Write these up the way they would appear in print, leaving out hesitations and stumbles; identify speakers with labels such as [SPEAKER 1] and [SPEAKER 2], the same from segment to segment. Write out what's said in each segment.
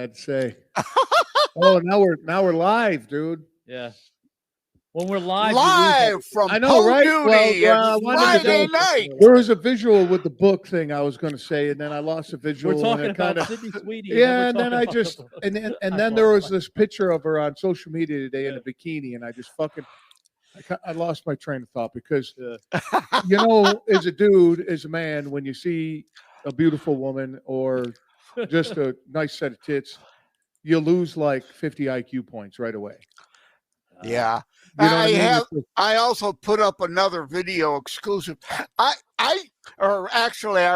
[SPEAKER 1] had to say. Oh, now we're live, dude.
[SPEAKER 2] Yeah. When we're live
[SPEAKER 3] from
[SPEAKER 1] I know, right?
[SPEAKER 3] Duty Friday night.
[SPEAKER 1] There was a visual with the book thing I was going to say, and then I lost the visual.
[SPEAKER 2] We're talking about Sydney Sweeney.
[SPEAKER 1] Yeah, and then I just and then there was this picture of her on social media today in a bikini, and I just I lost my train of thought because you know, as a dude, as a man, when you see a beautiful woman or just a nice set of tits, you lose like 50 IQ points right away.
[SPEAKER 3] Yeah.
[SPEAKER 1] You know
[SPEAKER 3] I also put up another video exclusive. I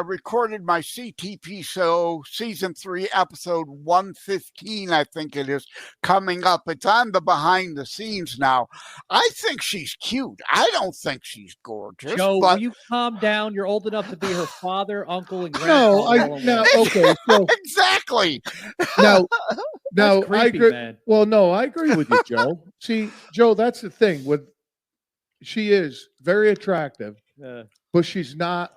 [SPEAKER 3] recorded my CTP show season 3 episode 115. I think it is coming up. It's on the behind the scenes now. I think she's cute. I don't think she's gorgeous.
[SPEAKER 2] Joe,
[SPEAKER 3] but...
[SPEAKER 2] will you calm down? You're old enough to be her father, uncle, and grandfather.
[SPEAKER 1] No, okay. So
[SPEAKER 3] exactly.
[SPEAKER 1] Now,
[SPEAKER 2] creepy,
[SPEAKER 1] I agree.
[SPEAKER 2] Man.
[SPEAKER 1] Well, no, I agree with you, Joe. See, Joe, that's the thing. She is very attractive, but she's not.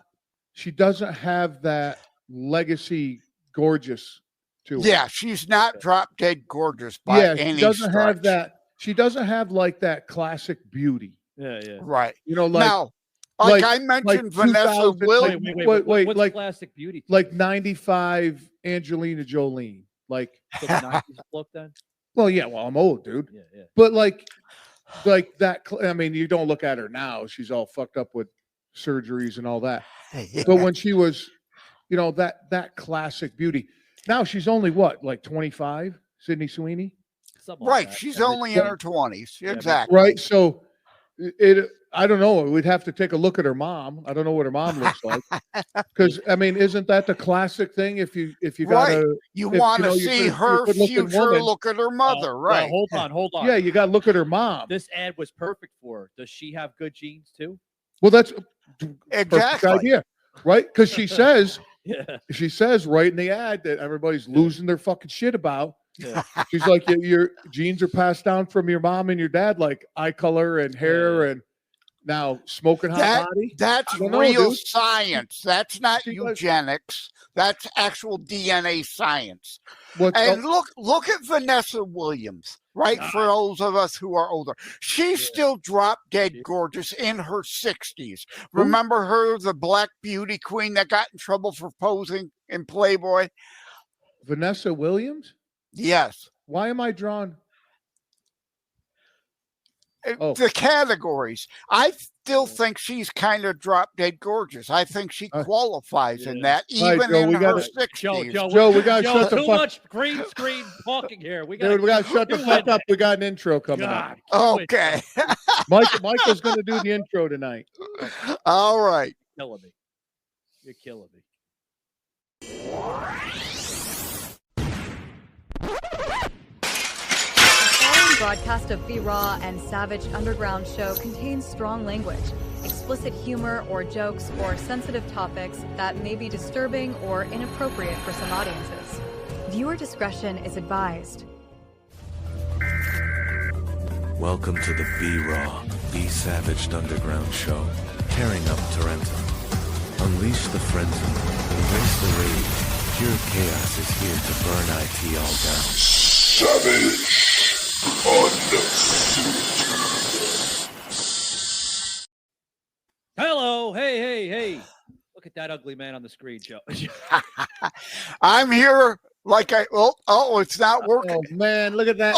[SPEAKER 1] She doesn't have that legacy gorgeous to her.
[SPEAKER 3] Yeah, she's not drop dead gorgeous by any
[SPEAKER 1] she doesn't
[SPEAKER 3] stretch.
[SPEAKER 1] have that. She doesn't have like that classic beauty.
[SPEAKER 2] Yeah.
[SPEAKER 3] Right.
[SPEAKER 1] You know,
[SPEAKER 3] now, like I mentioned, Vanessa Williams.
[SPEAKER 2] Wait, what's
[SPEAKER 1] like
[SPEAKER 2] classic beauty?
[SPEAKER 1] Like 95 Angelina Jolie. Like
[SPEAKER 2] the 90s look then?
[SPEAKER 1] Well, yeah. Well, I'm old, dude.
[SPEAKER 2] Yeah.
[SPEAKER 1] But like that. I mean, you don't look at her now. She's all fucked up with surgeries and all that.
[SPEAKER 3] Yeah.
[SPEAKER 1] But when she was, you know, that classic beauty. Now she's only what, like 25, Sydney Sweeney?
[SPEAKER 2] Something
[SPEAKER 3] right.
[SPEAKER 2] Like
[SPEAKER 3] she's only in her 20s. Exactly.
[SPEAKER 1] Right. So I don't know. We'd have to take a look at her mom. I don't know what her mom looks like. Because I mean, isn't that the classic thing? If you got
[SPEAKER 3] you want to see her future, look at her mother, right?
[SPEAKER 2] Well, hold on.
[SPEAKER 1] Yeah, you got to look at her mom.
[SPEAKER 2] This ad was perfect for her. Does she have good genes too?
[SPEAKER 1] Well, that's
[SPEAKER 3] exactly
[SPEAKER 1] idea, right? Because she says,
[SPEAKER 2] she
[SPEAKER 1] says right in the ad that everybody's losing their fucking shit about.
[SPEAKER 2] Yeah.
[SPEAKER 1] She's like, your genes are passed down from your mom and your dad, like eye color and hair and now smoking hot body.
[SPEAKER 3] That's real science. That's not eugenics. That's actual DNA science. Look at Vanessa Williams. Right, for those of us who are older. She's still drop dead gorgeous in her 60s. Remember her, the black beauty queen that got in trouble for posing in Playboy?
[SPEAKER 1] Vanessa Williams?
[SPEAKER 3] Yes.
[SPEAKER 1] Why am I drawn?
[SPEAKER 3] The categories. I still think she's kind of drop dead gorgeous. I think she qualifies in that, even in her 60s.
[SPEAKER 1] Joe, we got to shut the fuck up.
[SPEAKER 2] Too much green screen talking here. We got
[SPEAKER 1] to shut the fuck up. We got an intro coming up.
[SPEAKER 3] Okay.
[SPEAKER 1] Michael's going to do the intro tonight.
[SPEAKER 3] All right.
[SPEAKER 2] You're killing me.
[SPEAKER 4] Broadcast of B-Raw and Savaged Underground Show contains strong language, explicit humor or jokes, or sensitive topics that may be disturbing or inappropriate for some audiences. Viewer discretion is advised.
[SPEAKER 5] Welcome to the B-Raw, the Savaged Underground Show, tearing up Toronto. Unleash the frenzy, embrace the rage. Pure chaos is here to burn IT all down.
[SPEAKER 6] Savage.
[SPEAKER 2] Hello, hey. Look at that ugly man on the screen, Joe.
[SPEAKER 3] I'm here it's not working.
[SPEAKER 1] Oh, man, look at that.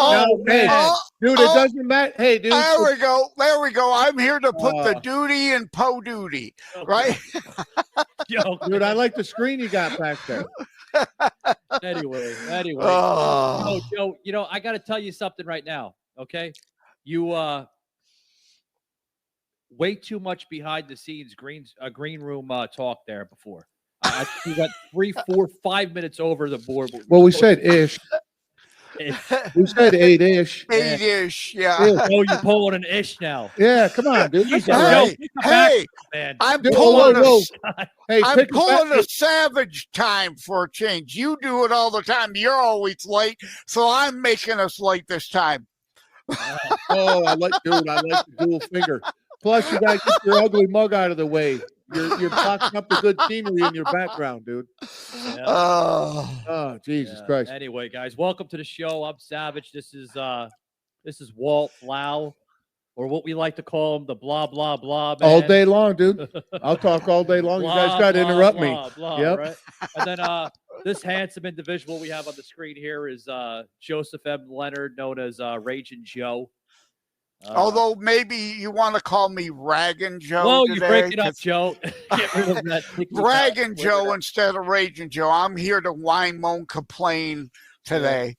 [SPEAKER 1] Dude, it doesn't matter. Hey, dude.
[SPEAKER 3] There we go. I'm here to put the duty in Po duty, right?
[SPEAKER 1] Dude, I like the screen you got back there.
[SPEAKER 2] Anyway. Oh, Joe, you know, I got to tell you something right now, okay? You way too much behind the scenes green room talk there before. I think we got 3, 4, 5 minutes over the board.
[SPEAKER 1] Well, we said ish. We said 8-ish.
[SPEAKER 3] 8-ish, yeah.
[SPEAKER 2] Oh, you're pulling an ish now.
[SPEAKER 1] Yeah, come on, dude.
[SPEAKER 3] Hey,
[SPEAKER 2] man.
[SPEAKER 3] I'm pulling a Savage time for a change. You do it all the time. You're always late, so I'm making us late this time.
[SPEAKER 1] I like the dual finger. Plus, you got to get your ugly mug out of the way. You're blocking up the good scenery in your background, dude.
[SPEAKER 2] Yeah.
[SPEAKER 1] Oh, Jesus Christ.
[SPEAKER 2] Anyway, guys, welcome to the show. I'm Savage. This is Walt Blau, or what we like to call him, the blah blah blah man.
[SPEAKER 1] All day long, dude. I'll talk all day long.
[SPEAKER 2] Blah,
[SPEAKER 1] You guys got to interrupt me.
[SPEAKER 2] Blah,
[SPEAKER 1] Yep.
[SPEAKER 2] Right? And then this handsome individual we have on the screen here is Joseph M. Leonard, known as Ragin Joe.
[SPEAKER 3] Although maybe you want to call me Ragin Joe.
[SPEAKER 2] Whoa,
[SPEAKER 3] today,
[SPEAKER 2] you break it up, Joe. Get rid of that.
[SPEAKER 3] Ragin Joe instead of Ragin Joe. I'm here to whine, moan, complain today.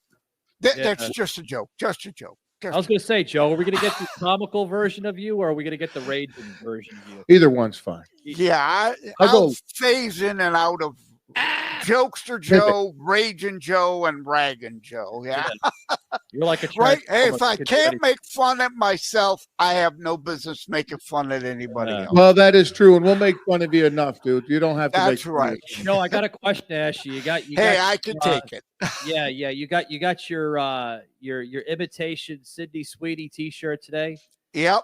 [SPEAKER 3] That's just a joke. Just a joke.
[SPEAKER 2] I was going to say, Joe, are we going to get the comical version of you, or are we going to get the raging version of you?
[SPEAKER 1] Either one's fine.
[SPEAKER 3] Yeah, I'll phase in and out of Jokester Joe, Ragin Joe, and Ragin Joe. Yeah.
[SPEAKER 2] You're like a
[SPEAKER 3] right. Hey, if I can't make fun at myself, I have no business making fun at anybody else.
[SPEAKER 1] Well, that is true, and we'll make fun of you enough, dude. You don't have to.
[SPEAKER 3] That's right.
[SPEAKER 2] No, I got a question to ask you.
[SPEAKER 3] I can take it.
[SPEAKER 2] Yeah. You got your imitation Sydney Sweetie T-shirt today.
[SPEAKER 3] Yep.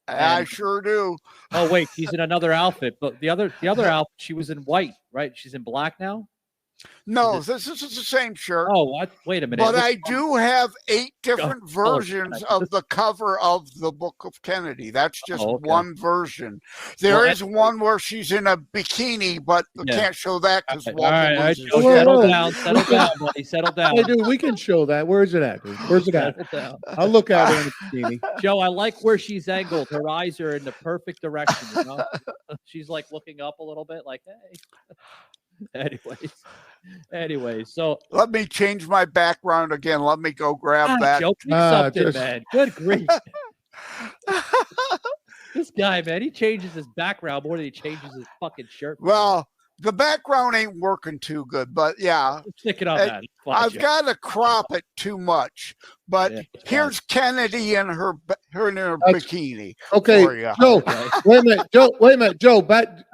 [SPEAKER 3] I sure do.
[SPEAKER 2] Oh wait, she's in another outfit, but the other outfit, she was in white, right? She's in black now.
[SPEAKER 3] No, this is the same shirt.
[SPEAKER 2] Oh, what? Wait a minute.
[SPEAKER 3] But I do have 8 different versions of the cover of the Book of Kennedy. That's just one version. There is one where she's in a bikini, but we can't show that because
[SPEAKER 2] Walter loses. Settle down, buddy. Settle down.
[SPEAKER 1] Hey, dude, we can show that. Where is it at, dude? Where's it at? I'll look at her in a bikini.
[SPEAKER 2] Joe, I like where she's angled. Her eyes are in the perfect direction. You know? She's like looking up a little bit, like, hey. Anyways, so
[SPEAKER 3] let me change my background again. Let me go grab that.
[SPEAKER 2] Joe, something, man. Good grief. This guy, man, he changes his background more than he changes his fucking shirt.
[SPEAKER 3] Well, the background ain't working too good, but yeah.
[SPEAKER 2] Stick it on that.
[SPEAKER 3] I've got to crop it too much, but here's Kennedy in her bikini.
[SPEAKER 1] Okay, Joe. Wait a minute, Joe.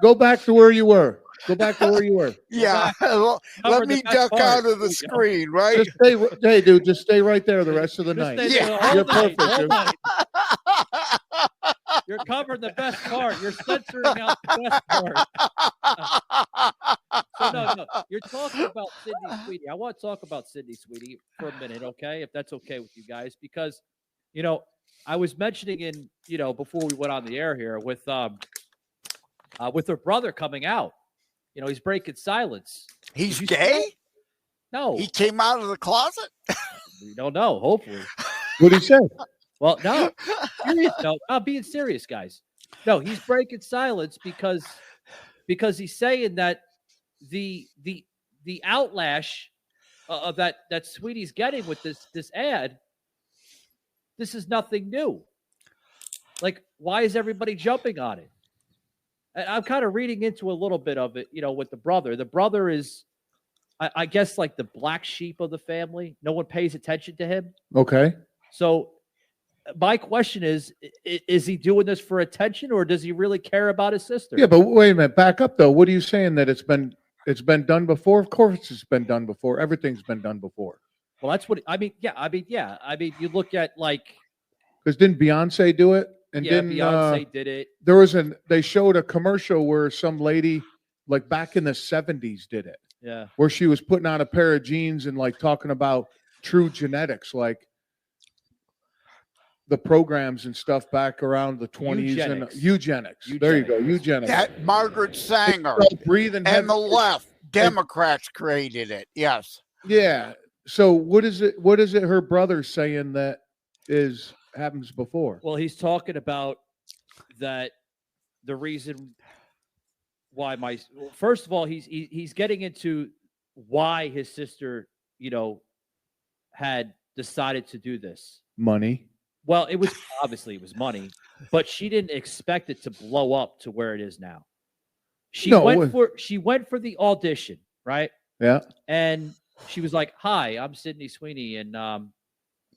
[SPEAKER 1] Go back to where you were. Go back to where you were.
[SPEAKER 3] Yeah. Let me duck out of the screen, right?
[SPEAKER 1] Just stay, hey, dude, just stay right there the rest of the night.
[SPEAKER 3] Yeah.
[SPEAKER 1] You're perfect, dude.
[SPEAKER 2] You're covering the best part. You're censoring out the best part. So no. You're talking about Sydney Sweetie. I want to talk about Sydney Sweetie for a minute, okay? If that's okay with you guys. Because, I was mentioning before we went on the air here with her brother coming out. He's breaking silence.
[SPEAKER 3] He's gay?
[SPEAKER 2] No.
[SPEAKER 3] He came out of the closet?
[SPEAKER 2] We don't know, hopefully.
[SPEAKER 1] What'd he say?
[SPEAKER 2] Well, no. No, I'm being serious, guys. No, he's breaking silence because he's saying that the outlash of that Sweetie's getting with this ad, this is nothing new. Like, why is everybody jumping on it? And I'm kind of reading into a little bit of it, with the brother. The brother is, I guess, like the black sheep of the family. No one pays attention to him.
[SPEAKER 1] Okay.
[SPEAKER 2] So my question is he doing this for attention, or does he really care about his sister?
[SPEAKER 1] Yeah, but wait a minute. Back up, though. What are you saying, that it's been done before? Of course it's been done before. Everything's been done before.
[SPEAKER 2] Well, that's what I mean. Yeah. I mean, you look at
[SPEAKER 1] because didn't Beyonce do it? And
[SPEAKER 2] Beyonce did it.
[SPEAKER 1] They showed a commercial where some lady, like back in the 70s, did it.
[SPEAKER 2] Yeah.
[SPEAKER 1] Where she was putting on a pair of jeans and like talking about true genetics, like the programs and stuff back around the 20s and eugenics. There you go, eugenics.
[SPEAKER 3] That Margaret Sanger
[SPEAKER 1] breathing
[SPEAKER 3] and the left Democrats created it. Yes.
[SPEAKER 1] Yeah. So what is it her brother's saying that happens before?
[SPEAKER 2] Well, he's talking about that the reason why first of all, he's getting into why his sister, had decided to do this.
[SPEAKER 1] Money.
[SPEAKER 2] Well, it was money, but she didn't expect it to blow up to where it is now. She went for the audition, right?
[SPEAKER 1] Yeah.
[SPEAKER 2] And she was like, "Hi, I'm Sydney Sweetie, and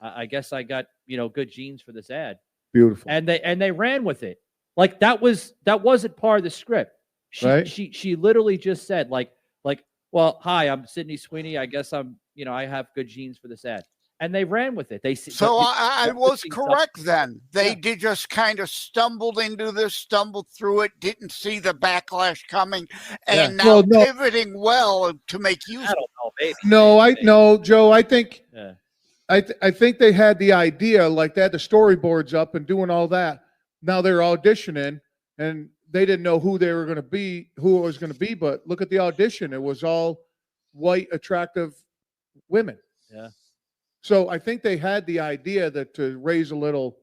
[SPEAKER 2] I guess I got good genes for this ad."
[SPEAKER 1] Beautiful.
[SPEAKER 2] And they ran with it. Like that wasn't part of the script. She literally just said like, well, hi, I'm Sydney Sweeney. I guess I'm I have good genes for this ad. and they ran with it.
[SPEAKER 3] So I was correct then. They did just kind of stumbled through it, didn't see the backlash coming, and now pivoting well to make use.
[SPEAKER 2] I don't know, maybe.
[SPEAKER 1] No, Joe. I think I think they had the idea, like they had the storyboards up and doing all that. Now they're auditioning, and they didn't know who they were going to be, who it was going to be. But look at the audition; it was all white, attractive women.
[SPEAKER 2] Yeah.
[SPEAKER 1] So I think they had the idea that to raise a little,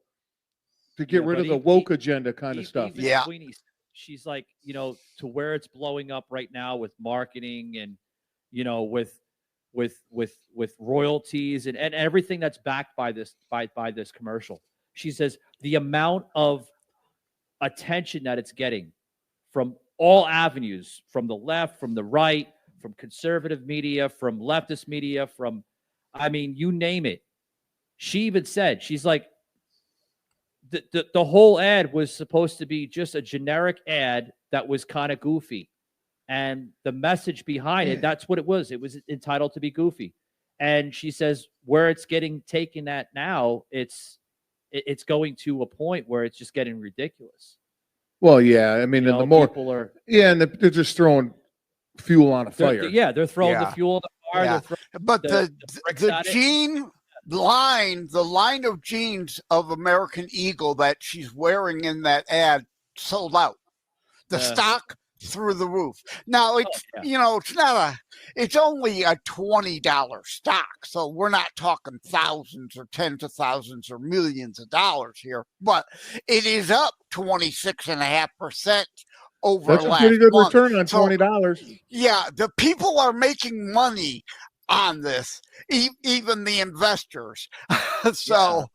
[SPEAKER 1] to get rid of the woke agenda kind of stuff.
[SPEAKER 3] Yeah.
[SPEAKER 2] She's like, to where it's blowing up right now with marketing and, with royalties and everything that's backed by this commercial. She says the amount of attention that it's getting from all avenues, from the left, from the right, from conservative media, from leftist media, you name it. She even said, she's like, the whole ad was supposed to be just a generic ad that was kind of goofy. And the message behind it, that's what it was. It was entitled to be goofy. And she says where it's getting taken at now, it's going to a point where it's just getting ridiculous.
[SPEAKER 1] Well, yeah. I mean, and the more
[SPEAKER 2] people are...
[SPEAKER 1] Yeah, and they're just throwing fuel on a fire.
[SPEAKER 2] They're throwing the fuel on the fire.
[SPEAKER 3] Yeah. But the jean line, the line of jeans of American Eagle that she's wearing in that ad sold out. The stock through the roof. Now it's it's only a $20 stock, so we're not talking thousands or tens of thousands or millions of dollars here, but it is up 26.5% over
[SPEAKER 1] last month. That's a pretty good return on $20.
[SPEAKER 3] Yeah, the people are making money on this, even the investors. So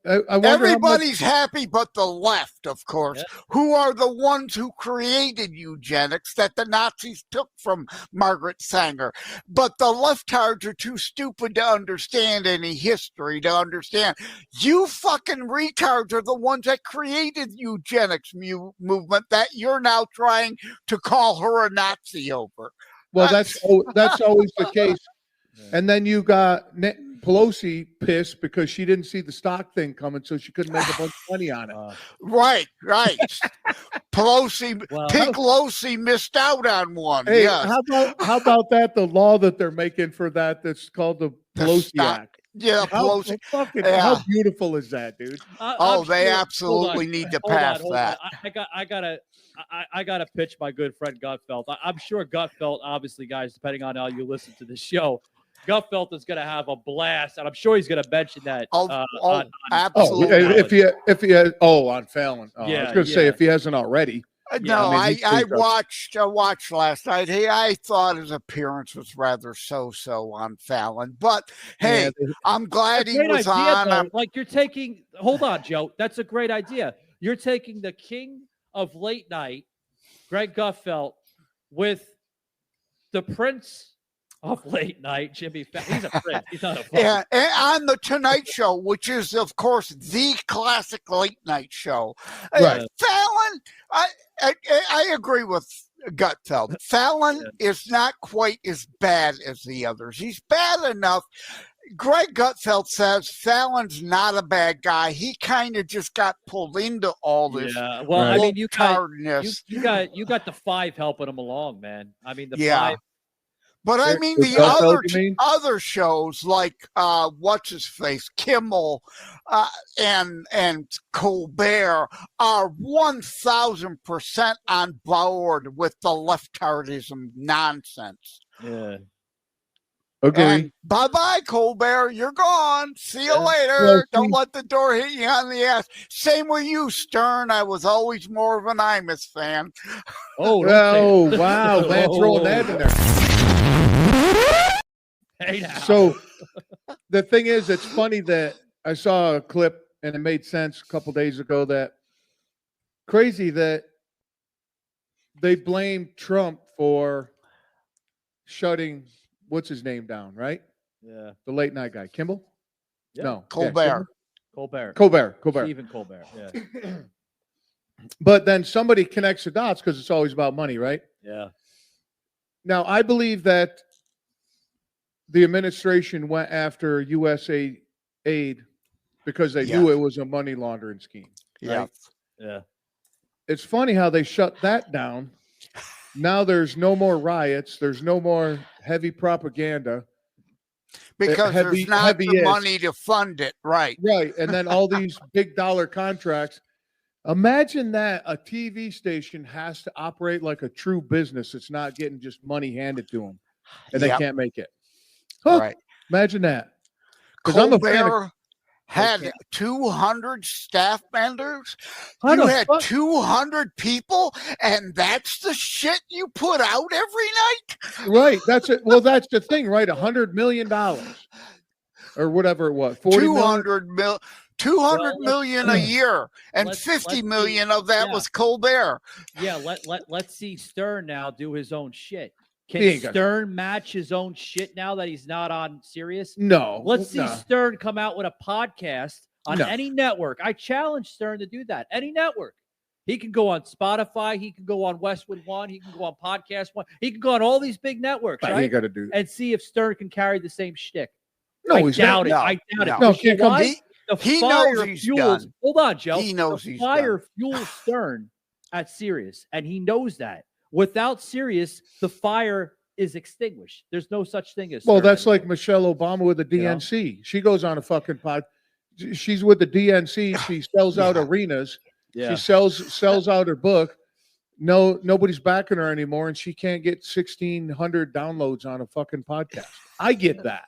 [SPEAKER 3] everybody's happy but the left, of course, who are the ones who created eugenics that the Nazis took from Margaret Sanger. But the leftards are too stupid to understand any history, to understand you fucking retards are the ones that created the eugenics movement that you're now trying to call her a Nazi over.
[SPEAKER 1] Well, that's always the case. And then you got Pelosi pissed because she didn't see the stock thing coming, so she couldn't make a bunch of money on it.
[SPEAKER 3] Right. Pelosi missed out on one.
[SPEAKER 1] Hey,
[SPEAKER 3] yes.
[SPEAKER 1] How about that? The law that they're making for that's called the Pelosi Act.
[SPEAKER 3] Yeah, Pelosi.
[SPEAKER 1] How beautiful is that, dude?
[SPEAKER 3] They absolutely need to pass that.
[SPEAKER 2] I gotta pitch my good friend Gutfeld. I'm sure Gutfeld, obviously, guys, depending on how you listen to the show, Gutfeld is gonna have a blast, and I'm sure he's gonna mention that.
[SPEAKER 3] Absolutely.
[SPEAKER 1] If he has, on Fallon. I was gonna say if he hasn't already.
[SPEAKER 3] No, I watched last night. Hey, I thought his appearance was rather so on Fallon, but hey, I'm glad he was on.
[SPEAKER 2] Like you're taking. Hold on, Joe. That's a great idea. You're taking the king of late night, Greg Gutfeld, with the prince of late night, Jimmy Fallon. He's a prince. He's not a fucking...
[SPEAKER 3] Yeah, and on the Tonight Show, which is, of course, the classic late night show.
[SPEAKER 1] Right.
[SPEAKER 3] Fallon, I agree with Gutfeld. Fallon is not quite as bad as the others. He's bad enough. Greg Gutfeld says Fallon's not a bad guy. He kind of just got pulled into all this.
[SPEAKER 2] Yeah, well, I mean, you got the five helping him along, man. I mean, the five.
[SPEAKER 3] But I mean, the other shows like what's his face, Kimmel, and Colbert are 1,000% on board with the leftardism nonsense.
[SPEAKER 2] Yeah.
[SPEAKER 1] Okay.
[SPEAKER 3] Bye-bye, Colbert. You're gone. See you later. Don't let the door hit you on the ass. Same with you, Stern. I was always more of an Imus fan.
[SPEAKER 1] Wow. Lance rolling that in there.
[SPEAKER 2] Hey, now.
[SPEAKER 1] So the thing is, it's funny that I saw a clip and it made sense a couple days ago that crazy that they blamed Trump for shutting what's his name down, right?
[SPEAKER 2] Yeah.
[SPEAKER 1] The late night guy. Kimball?
[SPEAKER 2] Yeah.
[SPEAKER 1] No.
[SPEAKER 3] Colbert.
[SPEAKER 2] Colbert.
[SPEAKER 1] Stephen
[SPEAKER 2] Colbert. Yeah.
[SPEAKER 1] But then somebody connects the dots because it's always about money, right?
[SPEAKER 2] Yeah.
[SPEAKER 1] Now, I believe that the administration went after USA Aid because they knew it was a money laundering scheme. Right?
[SPEAKER 2] Yeah.
[SPEAKER 1] It's funny how they shut that down. Now there's no more riots. There's no more heavy propaganda.
[SPEAKER 3] Because there's not the money to fund it. Right.
[SPEAKER 1] Right. And then all these big dollar contracts. Imagine that a TV station has to operate like a true business. It's not getting just money handed to them and they can't make it. Huh. Right. Imagine that. Because I'm a fan of
[SPEAKER 3] had 200 staff members. You had 200 people, and that's the shit you put out every night.
[SPEAKER 1] Right. That's it. Well, that's the thing, right? $100 million or whatever it was.
[SPEAKER 3] 200 million a year, and 50 million of that was Colbert.
[SPEAKER 2] Yeah. Let's see Stern now do his own shit. Can Stern match his own shit now that he's not on Sirius?
[SPEAKER 1] No.
[SPEAKER 2] Let's see Stern come out with a podcast on any network. I challenge Stern to do that. Any network. He can go on Spotify. He can go on Westwood One. He can go on Podcast One. He can go on all these big networks, right?
[SPEAKER 1] He got to do that.
[SPEAKER 2] And see if Stern can carry the same shtick.
[SPEAKER 1] No,
[SPEAKER 2] I doubt it. I doubt it.
[SPEAKER 1] No, can't come.
[SPEAKER 3] He knows he's done.
[SPEAKER 2] Hold on, Joe.
[SPEAKER 3] He knows he's
[SPEAKER 2] done. Fire fuels Stern at Sirius, and he knows that. Without Sirius, the fire is extinguished. There's no such thing as Stern.
[SPEAKER 1] Well, that's like Michelle Obama with the DNC. You know? She goes on a fucking pod. She's with the DNC. She sells out arenas. Yeah. She sells out her book. No, nobody's backing her anymore, and she can't get 1,600 downloads on a fucking podcast. I get that.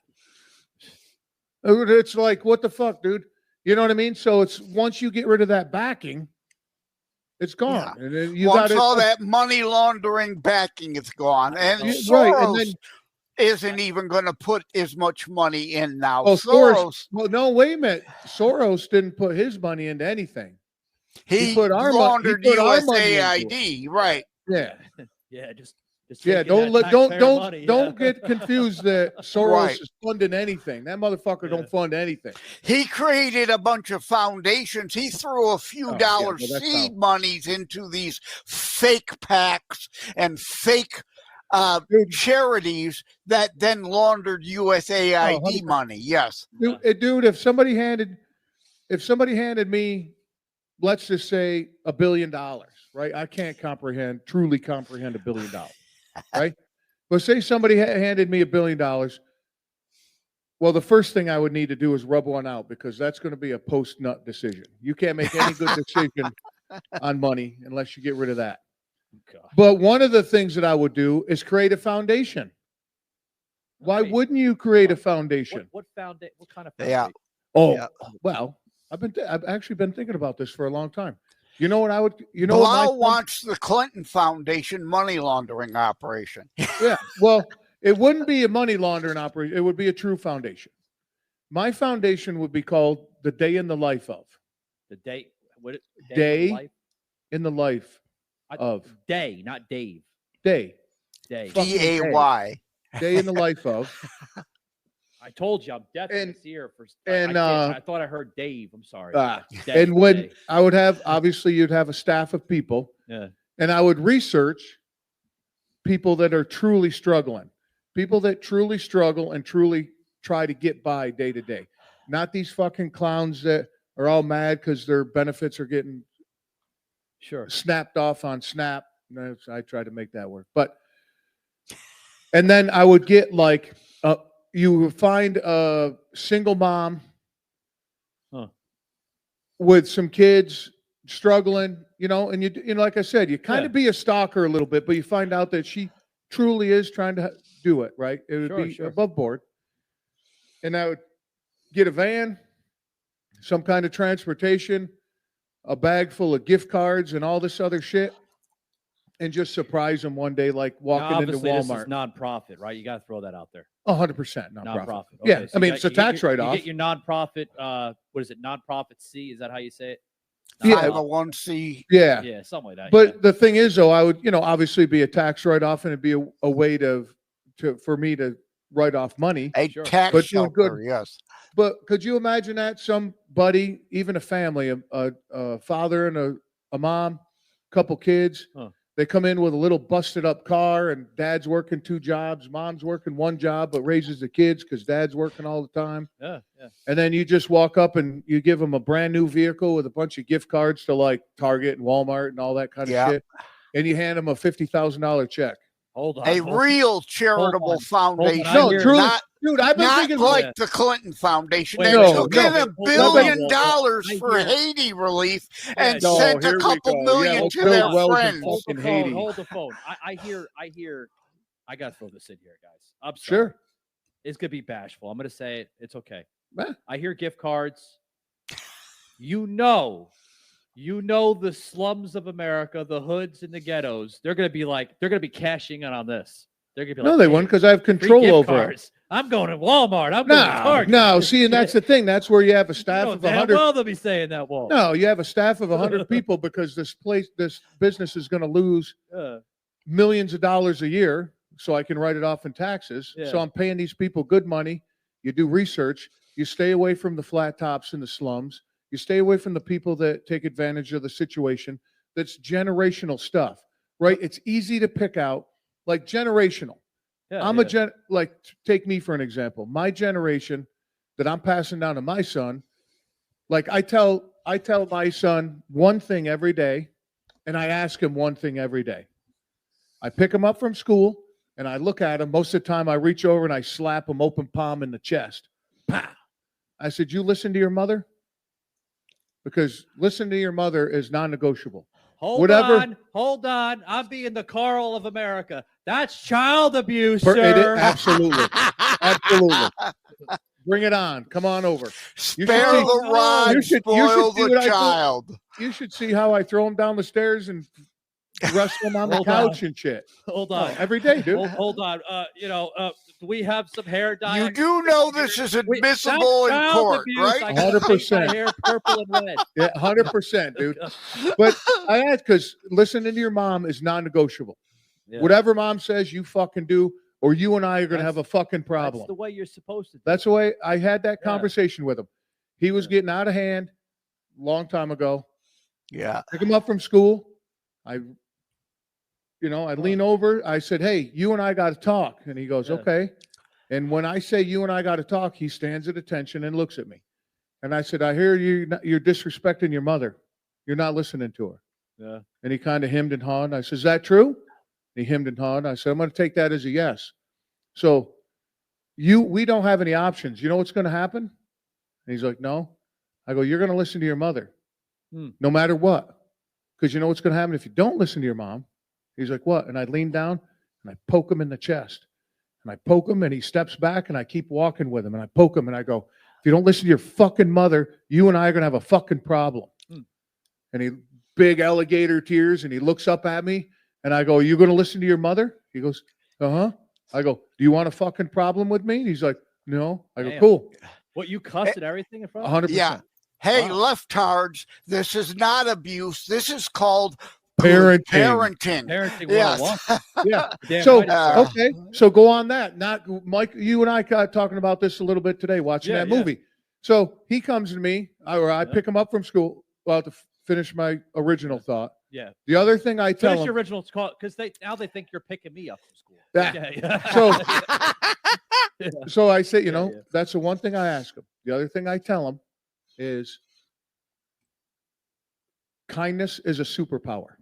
[SPEAKER 1] It's like, what the fuck, dude? You know what I mean? So it's once you get rid of that backing, it's gone.
[SPEAKER 3] Yeah.
[SPEAKER 1] And then you
[SPEAKER 3] once all that money laundering backing is gone, and Soros
[SPEAKER 1] right, and then,
[SPEAKER 3] isn't even going to put as much money in now.
[SPEAKER 1] Oh, Soros. Well, no, wait a minit. Soros didn't put his money into anything.
[SPEAKER 3] He put our laundered USAID, right?
[SPEAKER 1] Yeah.
[SPEAKER 2] Yeah, just
[SPEAKER 1] don't get confused that Soros is funding anything. That motherfucker don't fund anything.
[SPEAKER 3] He created a bunch of foundations. He threw a few seed monies into these fake PACs and fake charities that then laundered USAID money. Yes,
[SPEAKER 1] dude. If somebody handed me, let's just say $1 billion, right? I can't truly comprehend $1 billion. Right? But say somebody handed me $1 billion. Well, the first thing I would need to do is rub one out because that's going to be a post-nut decision. You can't make any good decision on money unless you get rid of that. God. But one of the things that I would do is create a foundation. Why wouldn't you create a foundation?
[SPEAKER 2] What kind of foundation?
[SPEAKER 1] Well, I've actually been thinking about this for a long time. You know what I would? You know,
[SPEAKER 3] Blau wants the Clinton Foundation money laundering operation.
[SPEAKER 1] Yeah, well, it wouldn't be a money laundering operation. It would be a true foundation. My foundation would be called the Day in the Life of.
[SPEAKER 2] The day. What?
[SPEAKER 1] Day in the life of.
[SPEAKER 2] Day, not Dave.
[SPEAKER 1] Day.
[SPEAKER 3] DAY.
[SPEAKER 1] Day in the life of.
[SPEAKER 2] I told you I'm definitely here for. And I thought I heard Dave. I'm sorry.
[SPEAKER 1] And when I would have, obviously, you'd have a staff of people.
[SPEAKER 2] Yeah.
[SPEAKER 1] And I would research people that are truly struggling, people that truly struggle and truly try to get by day to day. Not these fucking clowns that are all mad because their benefits are getting snapped off on Snap. I tried to make that work, and then I would get like. You would find a single mom with some kids struggling, and you know, like I said, you kind of be a stalker a little bit, but you find out that she truly is trying to do it, right? It would be above board. And I would get a van, some kind of transportation, a bag full of gift cards and all this other shit. And just surprise them one day, like walking into Walmart.
[SPEAKER 2] This is nonprofit, right? You got to throw that out there.
[SPEAKER 1] 100% nonprofit.
[SPEAKER 2] Okay,
[SPEAKER 1] yeah, so I mean, it's a tax write-off.
[SPEAKER 2] You get your nonprofit. What is it? Nonprofit C? Is that how you say it?
[SPEAKER 3] 501c.
[SPEAKER 1] Yeah,
[SPEAKER 2] something like that.
[SPEAKER 1] But the thing is, though, I would, obviously be a tax write-off, and it'd be a way for me to write off money.
[SPEAKER 3] A tax shelter, yes.
[SPEAKER 1] But could you imagine that somebody, even a family, a father and a mom, couple kids. They come in with a little busted up car, and dad's working 2 jobs, mom's working 1 job, but raises the kids because dad's working all the time.
[SPEAKER 2] Yeah.
[SPEAKER 1] And then you just walk up and you give them a brand new vehicle with a bunch of gift cards to like Target and Walmart and all that kind of shit. And you hand them a $50,000 check.
[SPEAKER 2] Hold on.
[SPEAKER 3] A real charitable foundation.
[SPEAKER 1] No, truly,
[SPEAKER 3] not,
[SPEAKER 1] dude, I've been
[SPEAKER 3] not
[SPEAKER 1] thinking
[SPEAKER 3] like the Clinton Foundation.
[SPEAKER 2] Wait,
[SPEAKER 3] They
[SPEAKER 1] no,
[SPEAKER 3] took
[SPEAKER 1] no.
[SPEAKER 3] in $1 billion for Haiti relief and
[SPEAKER 1] No,
[SPEAKER 3] sent a
[SPEAKER 1] here we
[SPEAKER 3] couple
[SPEAKER 1] go.
[SPEAKER 3] million
[SPEAKER 1] Yeah,
[SPEAKER 3] to
[SPEAKER 1] Bill
[SPEAKER 3] their
[SPEAKER 1] Wells and
[SPEAKER 3] friends.
[SPEAKER 2] Hold the
[SPEAKER 1] fucking
[SPEAKER 2] phone.
[SPEAKER 1] Haiti.
[SPEAKER 2] Hold the phone. I hear. I gotta throw this in here, guys. I'm sorry.
[SPEAKER 1] Sure.
[SPEAKER 2] It's gonna be bashful. I'm gonna say it. It's okay.
[SPEAKER 1] Eh.
[SPEAKER 2] I hear gift cards. You know the slums of America, the hoods and the ghettos. They're gonna be cashing in on this. They're gonna be like,
[SPEAKER 1] No, they
[SPEAKER 2] hey,
[SPEAKER 1] wouldn't because I have
[SPEAKER 2] free
[SPEAKER 1] control
[SPEAKER 2] gift
[SPEAKER 1] over it.
[SPEAKER 2] cards. I'm going to Walmart. I'm going to Target.
[SPEAKER 1] No, see, and that's the thing. That's where you have a staff of 100.
[SPEAKER 2] Well, they'll be saying that, Walt.
[SPEAKER 1] No, you have a staff of 100 people because this business is going to lose millions of dollars a year, so I can write it off in taxes.
[SPEAKER 2] Yeah.
[SPEAKER 1] So I'm paying these people good money. You do research. You stay away from the flat tops and the slums. You stay away from the people that take advantage of the situation. That's generational stuff, right? It's easy to pick out, like generational.
[SPEAKER 2] Yeah,
[SPEAKER 1] Like, take me for an example. My generation that I'm passing down to my son, like I tell my son one thing every day, and I ask him one thing every day. I pick him up from school, and I look at him. Most of the time, I reach over and I slap him open palm in the chest. Pow! I said, "You listen to your mother? Because listening to your mother is non-negotiable."
[SPEAKER 2] Hold on. I'm being the Carl of America. That's child abuse,
[SPEAKER 1] It is,
[SPEAKER 2] sir.
[SPEAKER 1] absolutely. Bring it on. Come on over.
[SPEAKER 3] Spare the rod, spoil the child.
[SPEAKER 1] You should see how I throw him down the stairs and wrestle him on the couch and shit.
[SPEAKER 2] Hold on.
[SPEAKER 1] Every day, dude.
[SPEAKER 2] Hold on. We have some hair dye.
[SPEAKER 3] You do know this is admissible in court, right?
[SPEAKER 1] 100%.
[SPEAKER 2] Hair purple and red.
[SPEAKER 1] Yeah, 100%, dude. But I ask because listening to your mom is non-negotiable.
[SPEAKER 2] Yeah.
[SPEAKER 1] Whatever mom says, you fucking do, or you and I are going to have a fucking problem.
[SPEAKER 2] That's the way you're supposed to do.
[SPEAKER 1] That's the way I had that conversation with him. He was getting out of hand a long time ago.
[SPEAKER 3] Yeah.
[SPEAKER 1] Pick him up from school. I lean over. I said, "Hey, you and I got to talk." And he goes, "Okay." And when I say you and I got to talk, he stands at attention and looks at me. And I said, "I hear you're disrespecting your mother. You're not listening to her."
[SPEAKER 2] Yeah.
[SPEAKER 1] And he kind of hemmed and hawed. I said, "Is that true?" He hemmed and hawed. I said, "I'm going to take that as a yes." So we don't have any options. You know what's going to happen? And he's like, "No." I go, "You're going to listen to your mother no matter what. Because you know what's going to happen if you don't listen to your mom?" He's like, "What?" And I lean down and I poke him in the chest. And I poke him and he steps back and I keep walking with him. And I poke him and I go, "If you don't listen to your fucking mother, you and I are going to have a fucking problem." And he big alligator tears and he looks up at me and I go, "Are you going to listen to your mother?" He goes, "Uh-huh." I go, "Do you want a fucking problem with me?" And he's like, "No." I go, "Cool."
[SPEAKER 2] What, you cussed at everything in front of
[SPEAKER 1] 100%.
[SPEAKER 3] Yeah. Hey, leftards, this is not abuse. This is called
[SPEAKER 1] Parenting.
[SPEAKER 2] Parenting
[SPEAKER 3] Yes.
[SPEAKER 2] 101.
[SPEAKER 1] Yeah.
[SPEAKER 2] Damn
[SPEAKER 1] So,
[SPEAKER 2] right.
[SPEAKER 1] okay. So go on that. Not Mike, you and I got talking about this a little bit today, watching that movie. So he comes to me, I pick him up from school. Well, to finish my original thought.
[SPEAKER 2] Yeah.
[SPEAKER 1] The other thing I tell
[SPEAKER 2] Finish
[SPEAKER 1] him.
[SPEAKER 2] your original call because they think you're picking me up from school.
[SPEAKER 1] Yeah.
[SPEAKER 2] So
[SPEAKER 1] So I say, that's the one thing I ask him. The other thing I tell him is kindness is a superpower.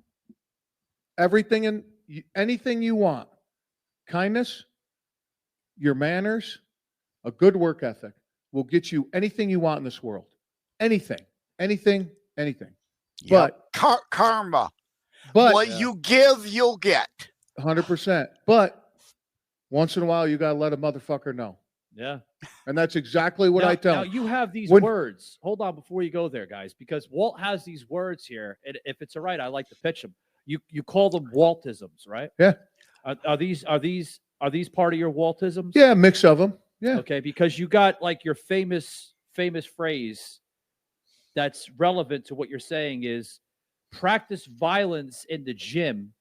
[SPEAKER 1] Anything you want, kindness, your manners, a good work ethic will get you anything you want in this world. Anything.
[SPEAKER 3] Yep. But karma. What you give, you'll get.
[SPEAKER 1] 100%. But once in a while, you got to let a motherfucker know.
[SPEAKER 2] Yeah.
[SPEAKER 1] And that's exactly what I tell
[SPEAKER 2] Now,
[SPEAKER 1] him.
[SPEAKER 2] you have these words. Hold on before you go there, guys, because Walt has these words here. And if it's all right, I like to pitch them. You call them Waltisms, right?
[SPEAKER 1] Yeah.
[SPEAKER 2] Are these part of your Waltisms?
[SPEAKER 1] Yeah, a mix of them. Yeah.
[SPEAKER 2] Okay, because you got like your famous phrase that's relevant to what you're saying is practice violence in the gym.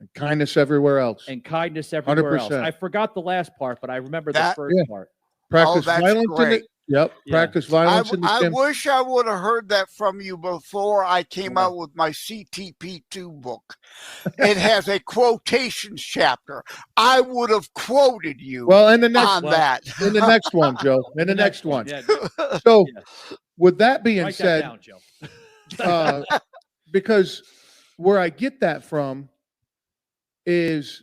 [SPEAKER 1] And kindness everywhere else.
[SPEAKER 2] And kindness everywhere
[SPEAKER 1] 100%.
[SPEAKER 2] else. I forgot the last part, but I remember the first part.
[SPEAKER 1] Practice violence Yep.
[SPEAKER 2] Yeah.
[SPEAKER 1] Practice violence in the
[SPEAKER 3] I
[SPEAKER 1] gym.
[SPEAKER 3] wish I would have heard that from you before I came out with my CTP2 book. It has a quotations chapter. I would have quoted you
[SPEAKER 1] Well, in the next
[SPEAKER 3] on that.
[SPEAKER 1] in the next one, Joe. In the next one.
[SPEAKER 2] Yeah.
[SPEAKER 1] So,
[SPEAKER 2] Yeah.
[SPEAKER 1] with that being
[SPEAKER 2] Write
[SPEAKER 1] said,
[SPEAKER 2] that down, Joe.
[SPEAKER 1] because where I get that from is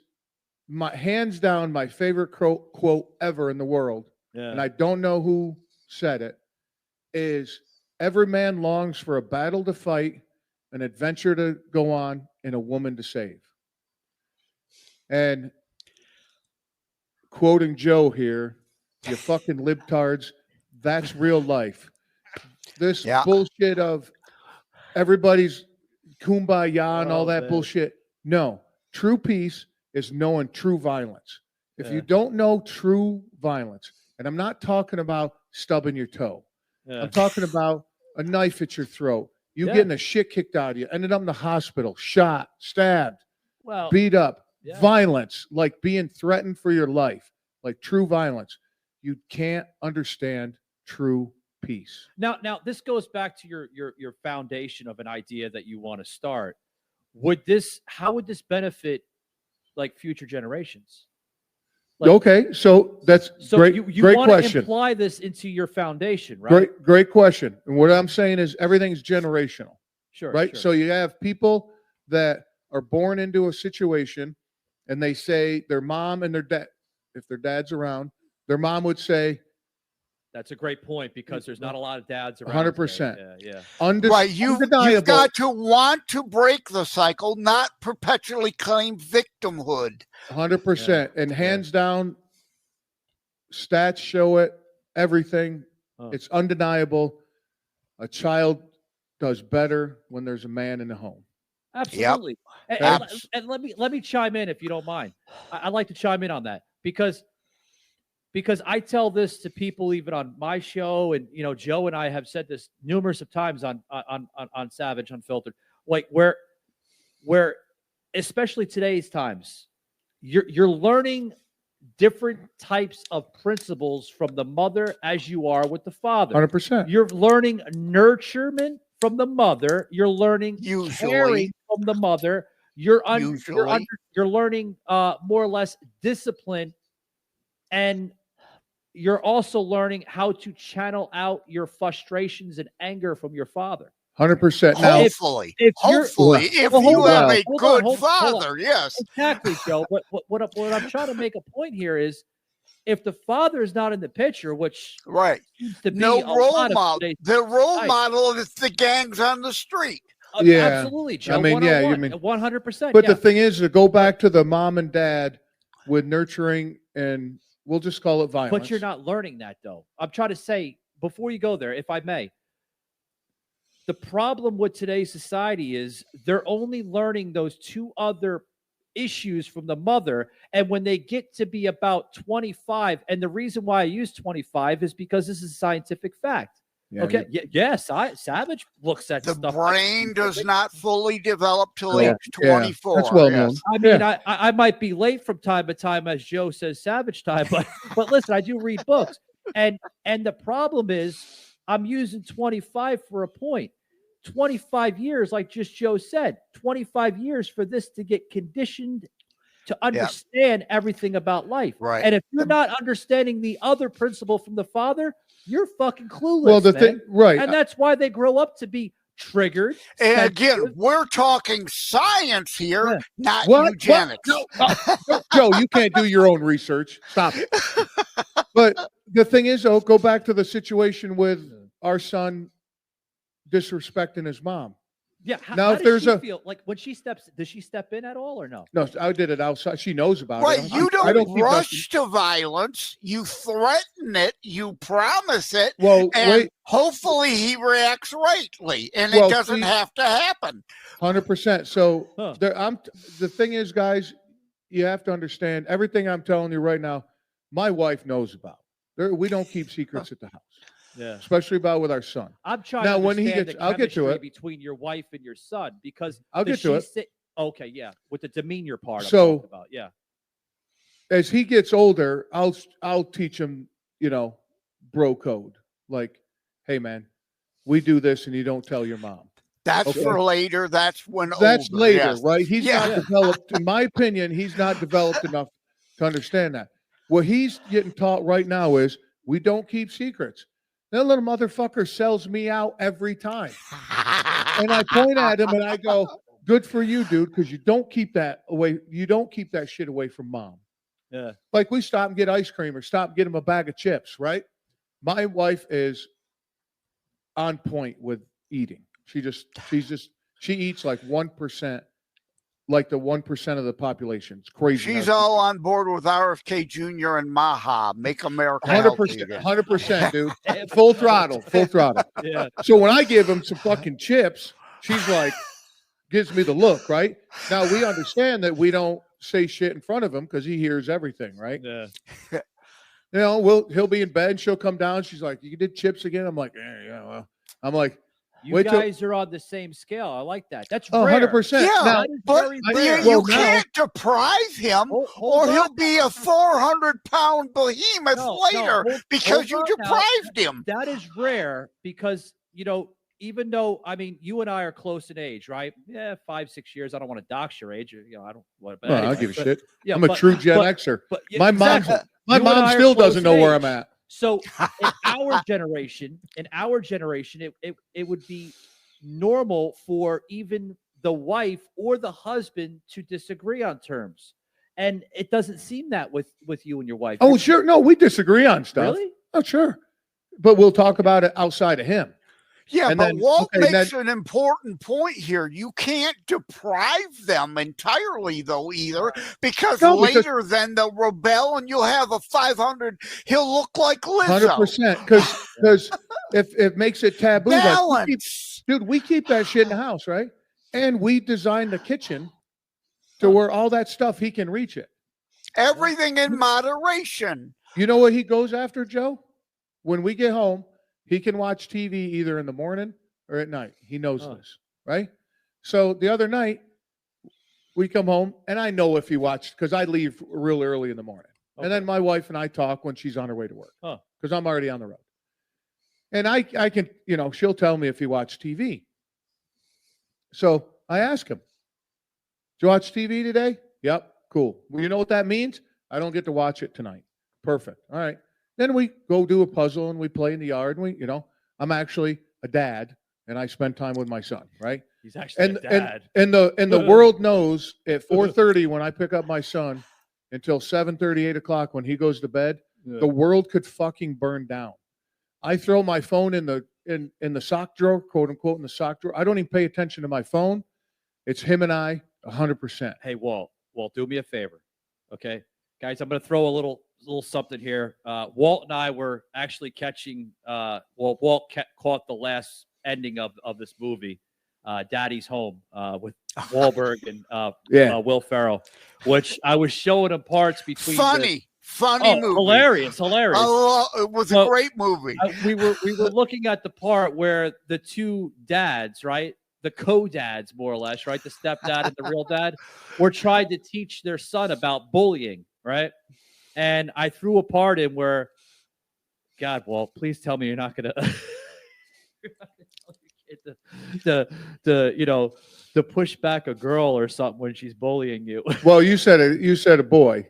[SPEAKER 1] hands down my favorite quote ever in the world, and I don't know who said it, is every man longs for a battle to fight, an adventure to go on, and a woman to save. And quoting Joe here, you fucking libtards, that's real life. This bullshit of everybody's kumbaya and all that bullshit. No, true peace is knowing true violence. If you don't know true violence, and I'm not talking about stubbing your toe. I'm talking about a knife at your throat. You getting the shit kicked out of you, ended up in the hospital, shot, stabbed, beat up, violence, like being threatened for your life, like true violence. You can't understand true peace.
[SPEAKER 2] Now this goes back to your foundation of an idea that you want to start. How would this benefit like future generations? Like,
[SPEAKER 1] okay, so that's great.
[SPEAKER 2] You
[SPEAKER 1] great
[SPEAKER 2] want
[SPEAKER 1] question.
[SPEAKER 2] to imply this into your foundation, right?
[SPEAKER 1] Great question. And what I'm saying is everything's generational.
[SPEAKER 2] Sure.
[SPEAKER 1] Right.
[SPEAKER 2] Sure.
[SPEAKER 1] So you have people that are born into a situation, and they say their mom and their dad, if their dad's around, their mom would say.
[SPEAKER 2] That's a great point because there's not a lot of dads around.
[SPEAKER 1] 100%.
[SPEAKER 2] Yeah.
[SPEAKER 3] Right. You've got to want to break the cycle, not perpetually claim victimhood.
[SPEAKER 1] 100%. And hands down, stats show it, everything. It's undeniable. A child does better when there's a man in the home.
[SPEAKER 2] Absolutely.
[SPEAKER 3] Yep.
[SPEAKER 2] And let me chime in if you don't mind. I'd like to chime in on that because I tell this to people even on my show, and Joe and I have said this numerous of times on Savaged Unfiltered, like where especially today's times, you're learning different types of principles from the mother as you are with the father.
[SPEAKER 1] 100%.
[SPEAKER 2] You're learning nurturement from the mother. You're learning caring from the mother. You're learning more or less discipline, and you're also learning how to channel out your frustrations and anger from your father.
[SPEAKER 1] 100%.
[SPEAKER 3] Now, hopefully, if you have a good father, yes.
[SPEAKER 2] Exactly, Joe. But what I'm trying to make a point here is, if the father is not in the picture, which seems to be
[SPEAKER 3] no role model, the role
[SPEAKER 2] right.
[SPEAKER 3] model is the gangs on the street.
[SPEAKER 2] Absolutely, Joe.
[SPEAKER 1] I mean,
[SPEAKER 2] 100%.
[SPEAKER 1] But the thing is, to go back to the mom and dad with nurturing, and we'll just call it violence.
[SPEAKER 2] But you're not learning that, though. I'm trying to say, before you go there, if I may, the problem with today's society is they're only learning those two other issues from the mother. And when they get to be about 25, and the reason why I use 25 is because this is a scientific fact.
[SPEAKER 1] Yeah,
[SPEAKER 2] okay. Yes, Savage looks at
[SPEAKER 3] the
[SPEAKER 2] stuff.
[SPEAKER 3] brain does not fully develop till age 24.
[SPEAKER 1] That's well known.
[SPEAKER 2] I mean, I might be late from time to time, as Joe says, Savage time, but listen, I do read books, and the problem is I'm using 25 for a point. 25 years, like just Joe said, 25 years for this to get conditioned to understand everything about life.
[SPEAKER 3] Right.
[SPEAKER 2] And if you're not understanding the other principle from the father, you're fucking clueless.
[SPEAKER 1] Well, the thing, right.
[SPEAKER 2] And that's why they grow up to be triggered.
[SPEAKER 3] And again, we're talking science here, not eugenics.
[SPEAKER 1] No, Joe, you can't do your own research. Stop it. But the thing is, though, go back to the situation with our son disrespecting his mom.
[SPEAKER 2] Yeah.
[SPEAKER 1] Now,
[SPEAKER 2] if there's feel like when she steps, does she step in at all or no?
[SPEAKER 1] No, I did it outside. She knows about it.
[SPEAKER 3] Right. You don't rush to violence. You threaten it. You promise it.
[SPEAKER 1] Well,
[SPEAKER 3] and hopefully he reacts rightly, and it doesn't have to happen.
[SPEAKER 1] 100%. So the thing is, guys, you have to understand everything I'm telling you right now. My wife knows about. We don't keep secrets at the house.
[SPEAKER 2] Yeah,
[SPEAKER 1] especially about with our son.
[SPEAKER 2] I'm trying
[SPEAKER 1] now
[SPEAKER 2] to
[SPEAKER 1] when he
[SPEAKER 2] understand
[SPEAKER 1] gets,
[SPEAKER 2] the
[SPEAKER 1] I'll get to it
[SPEAKER 2] between your wife and your son because
[SPEAKER 1] I'll get to it.
[SPEAKER 2] Okay, yeah, with the demeanor part.
[SPEAKER 1] So
[SPEAKER 2] I'm talking about, yeah.
[SPEAKER 1] As he gets older, I'll teach him, bro code. like, hey man, we do this and you don't tell your mom.
[SPEAKER 3] That's for later. That's when
[SPEAKER 1] that's
[SPEAKER 3] older,
[SPEAKER 1] later,
[SPEAKER 3] yes.
[SPEAKER 1] right? He's not developed, in my opinion, he's not developed enough to understand that. What he's getting taught right now is we don't keep secrets. That little motherfucker sells me out every time. And I point at him and I go, good for you, dude, because you don't keep that away. You don't keep that shit away from mom.
[SPEAKER 2] Yeah.
[SPEAKER 1] Like we stop and get ice cream or stop and get him a bag of chips, right? My wife is on point with eating. She eats like 1%, like the 1% of the population. It's crazy.
[SPEAKER 3] She's all on board with RFK Jr. and Maha. Make America
[SPEAKER 1] 100%, 100%, dude. Full throttle.
[SPEAKER 2] Yeah.
[SPEAKER 1] So when I give him some fucking chips, she's like, gives me the look, right? Now we understand that we don't say shit in front of him because he hears everything, right?
[SPEAKER 2] Yeah.
[SPEAKER 1] You know, he'll be in bed and she'll come down. She's like, you did chips again? I'm like, yeah, well. I'm like,
[SPEAKER 2] you guys are on the same scale. I like that. That's rare.
[SPEAKER 1] 100%.
[SPEAKER 3] Yeah,
[SPEAKER 1] now,
[SPEAKER 3] but you can't deprive him or he'll be a 400-pound behemoth later because you deprived him.
[SPEAKER 2] That is rare because, you know, even though, I mean, you and I are close in age, right? Yeah, 5-6 years. I don't want to dox your age. You know, I don't want to.
[SPEAKER 1] I don't give a shit. Yeah, I'm a true Gen Xer.
[SPEAKER 2] But
[SPEAKER 1] my mom still doesn't know where I'm at.
[SPEAKER 2] So in our generation, it would be normal for even the wife or the husband to disagree on terms. And it doesn't seem that with you and your wife.
[SPEAKER 1] Oh, sure. No, we disagree on stuff.
[SPEAKER 2] Really?
[SPEAKER 1] Oh, sure. But we'll talk about it outside of him.
[SPEAKER 3] Yeah, and but Walt makes an important point here. You can't deprive them entirely, though, either, because later then they'll rebel and you'll have a 500. He'll look like Lizzo.
[SPEAKER 1] 100%. Because if it makes it taboo, like we keep that shit in the house, right? And we designed the kitchen to where all that stuff, he can reach it.
[SPEAKER 3] Everything in moderation.
[SPEAKER 1] You know what he goes after, Joe? When we get home, he can watch TV either in the morning or at night. He knows this, right? So the other night, we come home, and I know if he watched, because I leave real early in the morning. Okay. And then my wife and I talk when she's on her way to work, because I'm already on the road. And I can, you know, she'll tell me if he watched TV. So I ask him, did you watch TV today? Yep, cool. Well, you know what that means? I don't get to watch it tonight. Perfect. All right. Then we go do a puzzle and we play in the yard. And I'm actually a dad and I spend time with my son, right?
[SPEAKER 2] He's actually a dad.
[SPEAKER 1] And the world knows at 4:30 when I pick up my son until 7:30, 8 o'clock when he goes to bed, the world could fucking burn down. I throw my phone in the sock drawer, quote unquote, in the sock drawer. I don't even pay attention to my phone. It's him and I 100%.
[SPEAKER 2] Hey, Walt, do me a favor. Okay. Guys, I'm going to throw a little something here. Walt and I were actually catching, Walt caught the last ending of this movie, Daddy's Home, with Wahlberg and Will Ferrell, which I was showing him parts between.
[SPEAKER 3] Funny movie.
[SPEAKER 2] Hilarious.
[SPEAKER 3] Oh, it was a great movie.
[SPEAKER 2] We were looking at the part where the two dads, right? The co-dads, more or less, right? The stepdad and the real dad were trying to teach their son about bullying, right? And I threw a part in where, God, Walt, please tell me you're not going to to push back a girl or something when she's bullying you.
[SPEAKER 1] Well, you said a boy.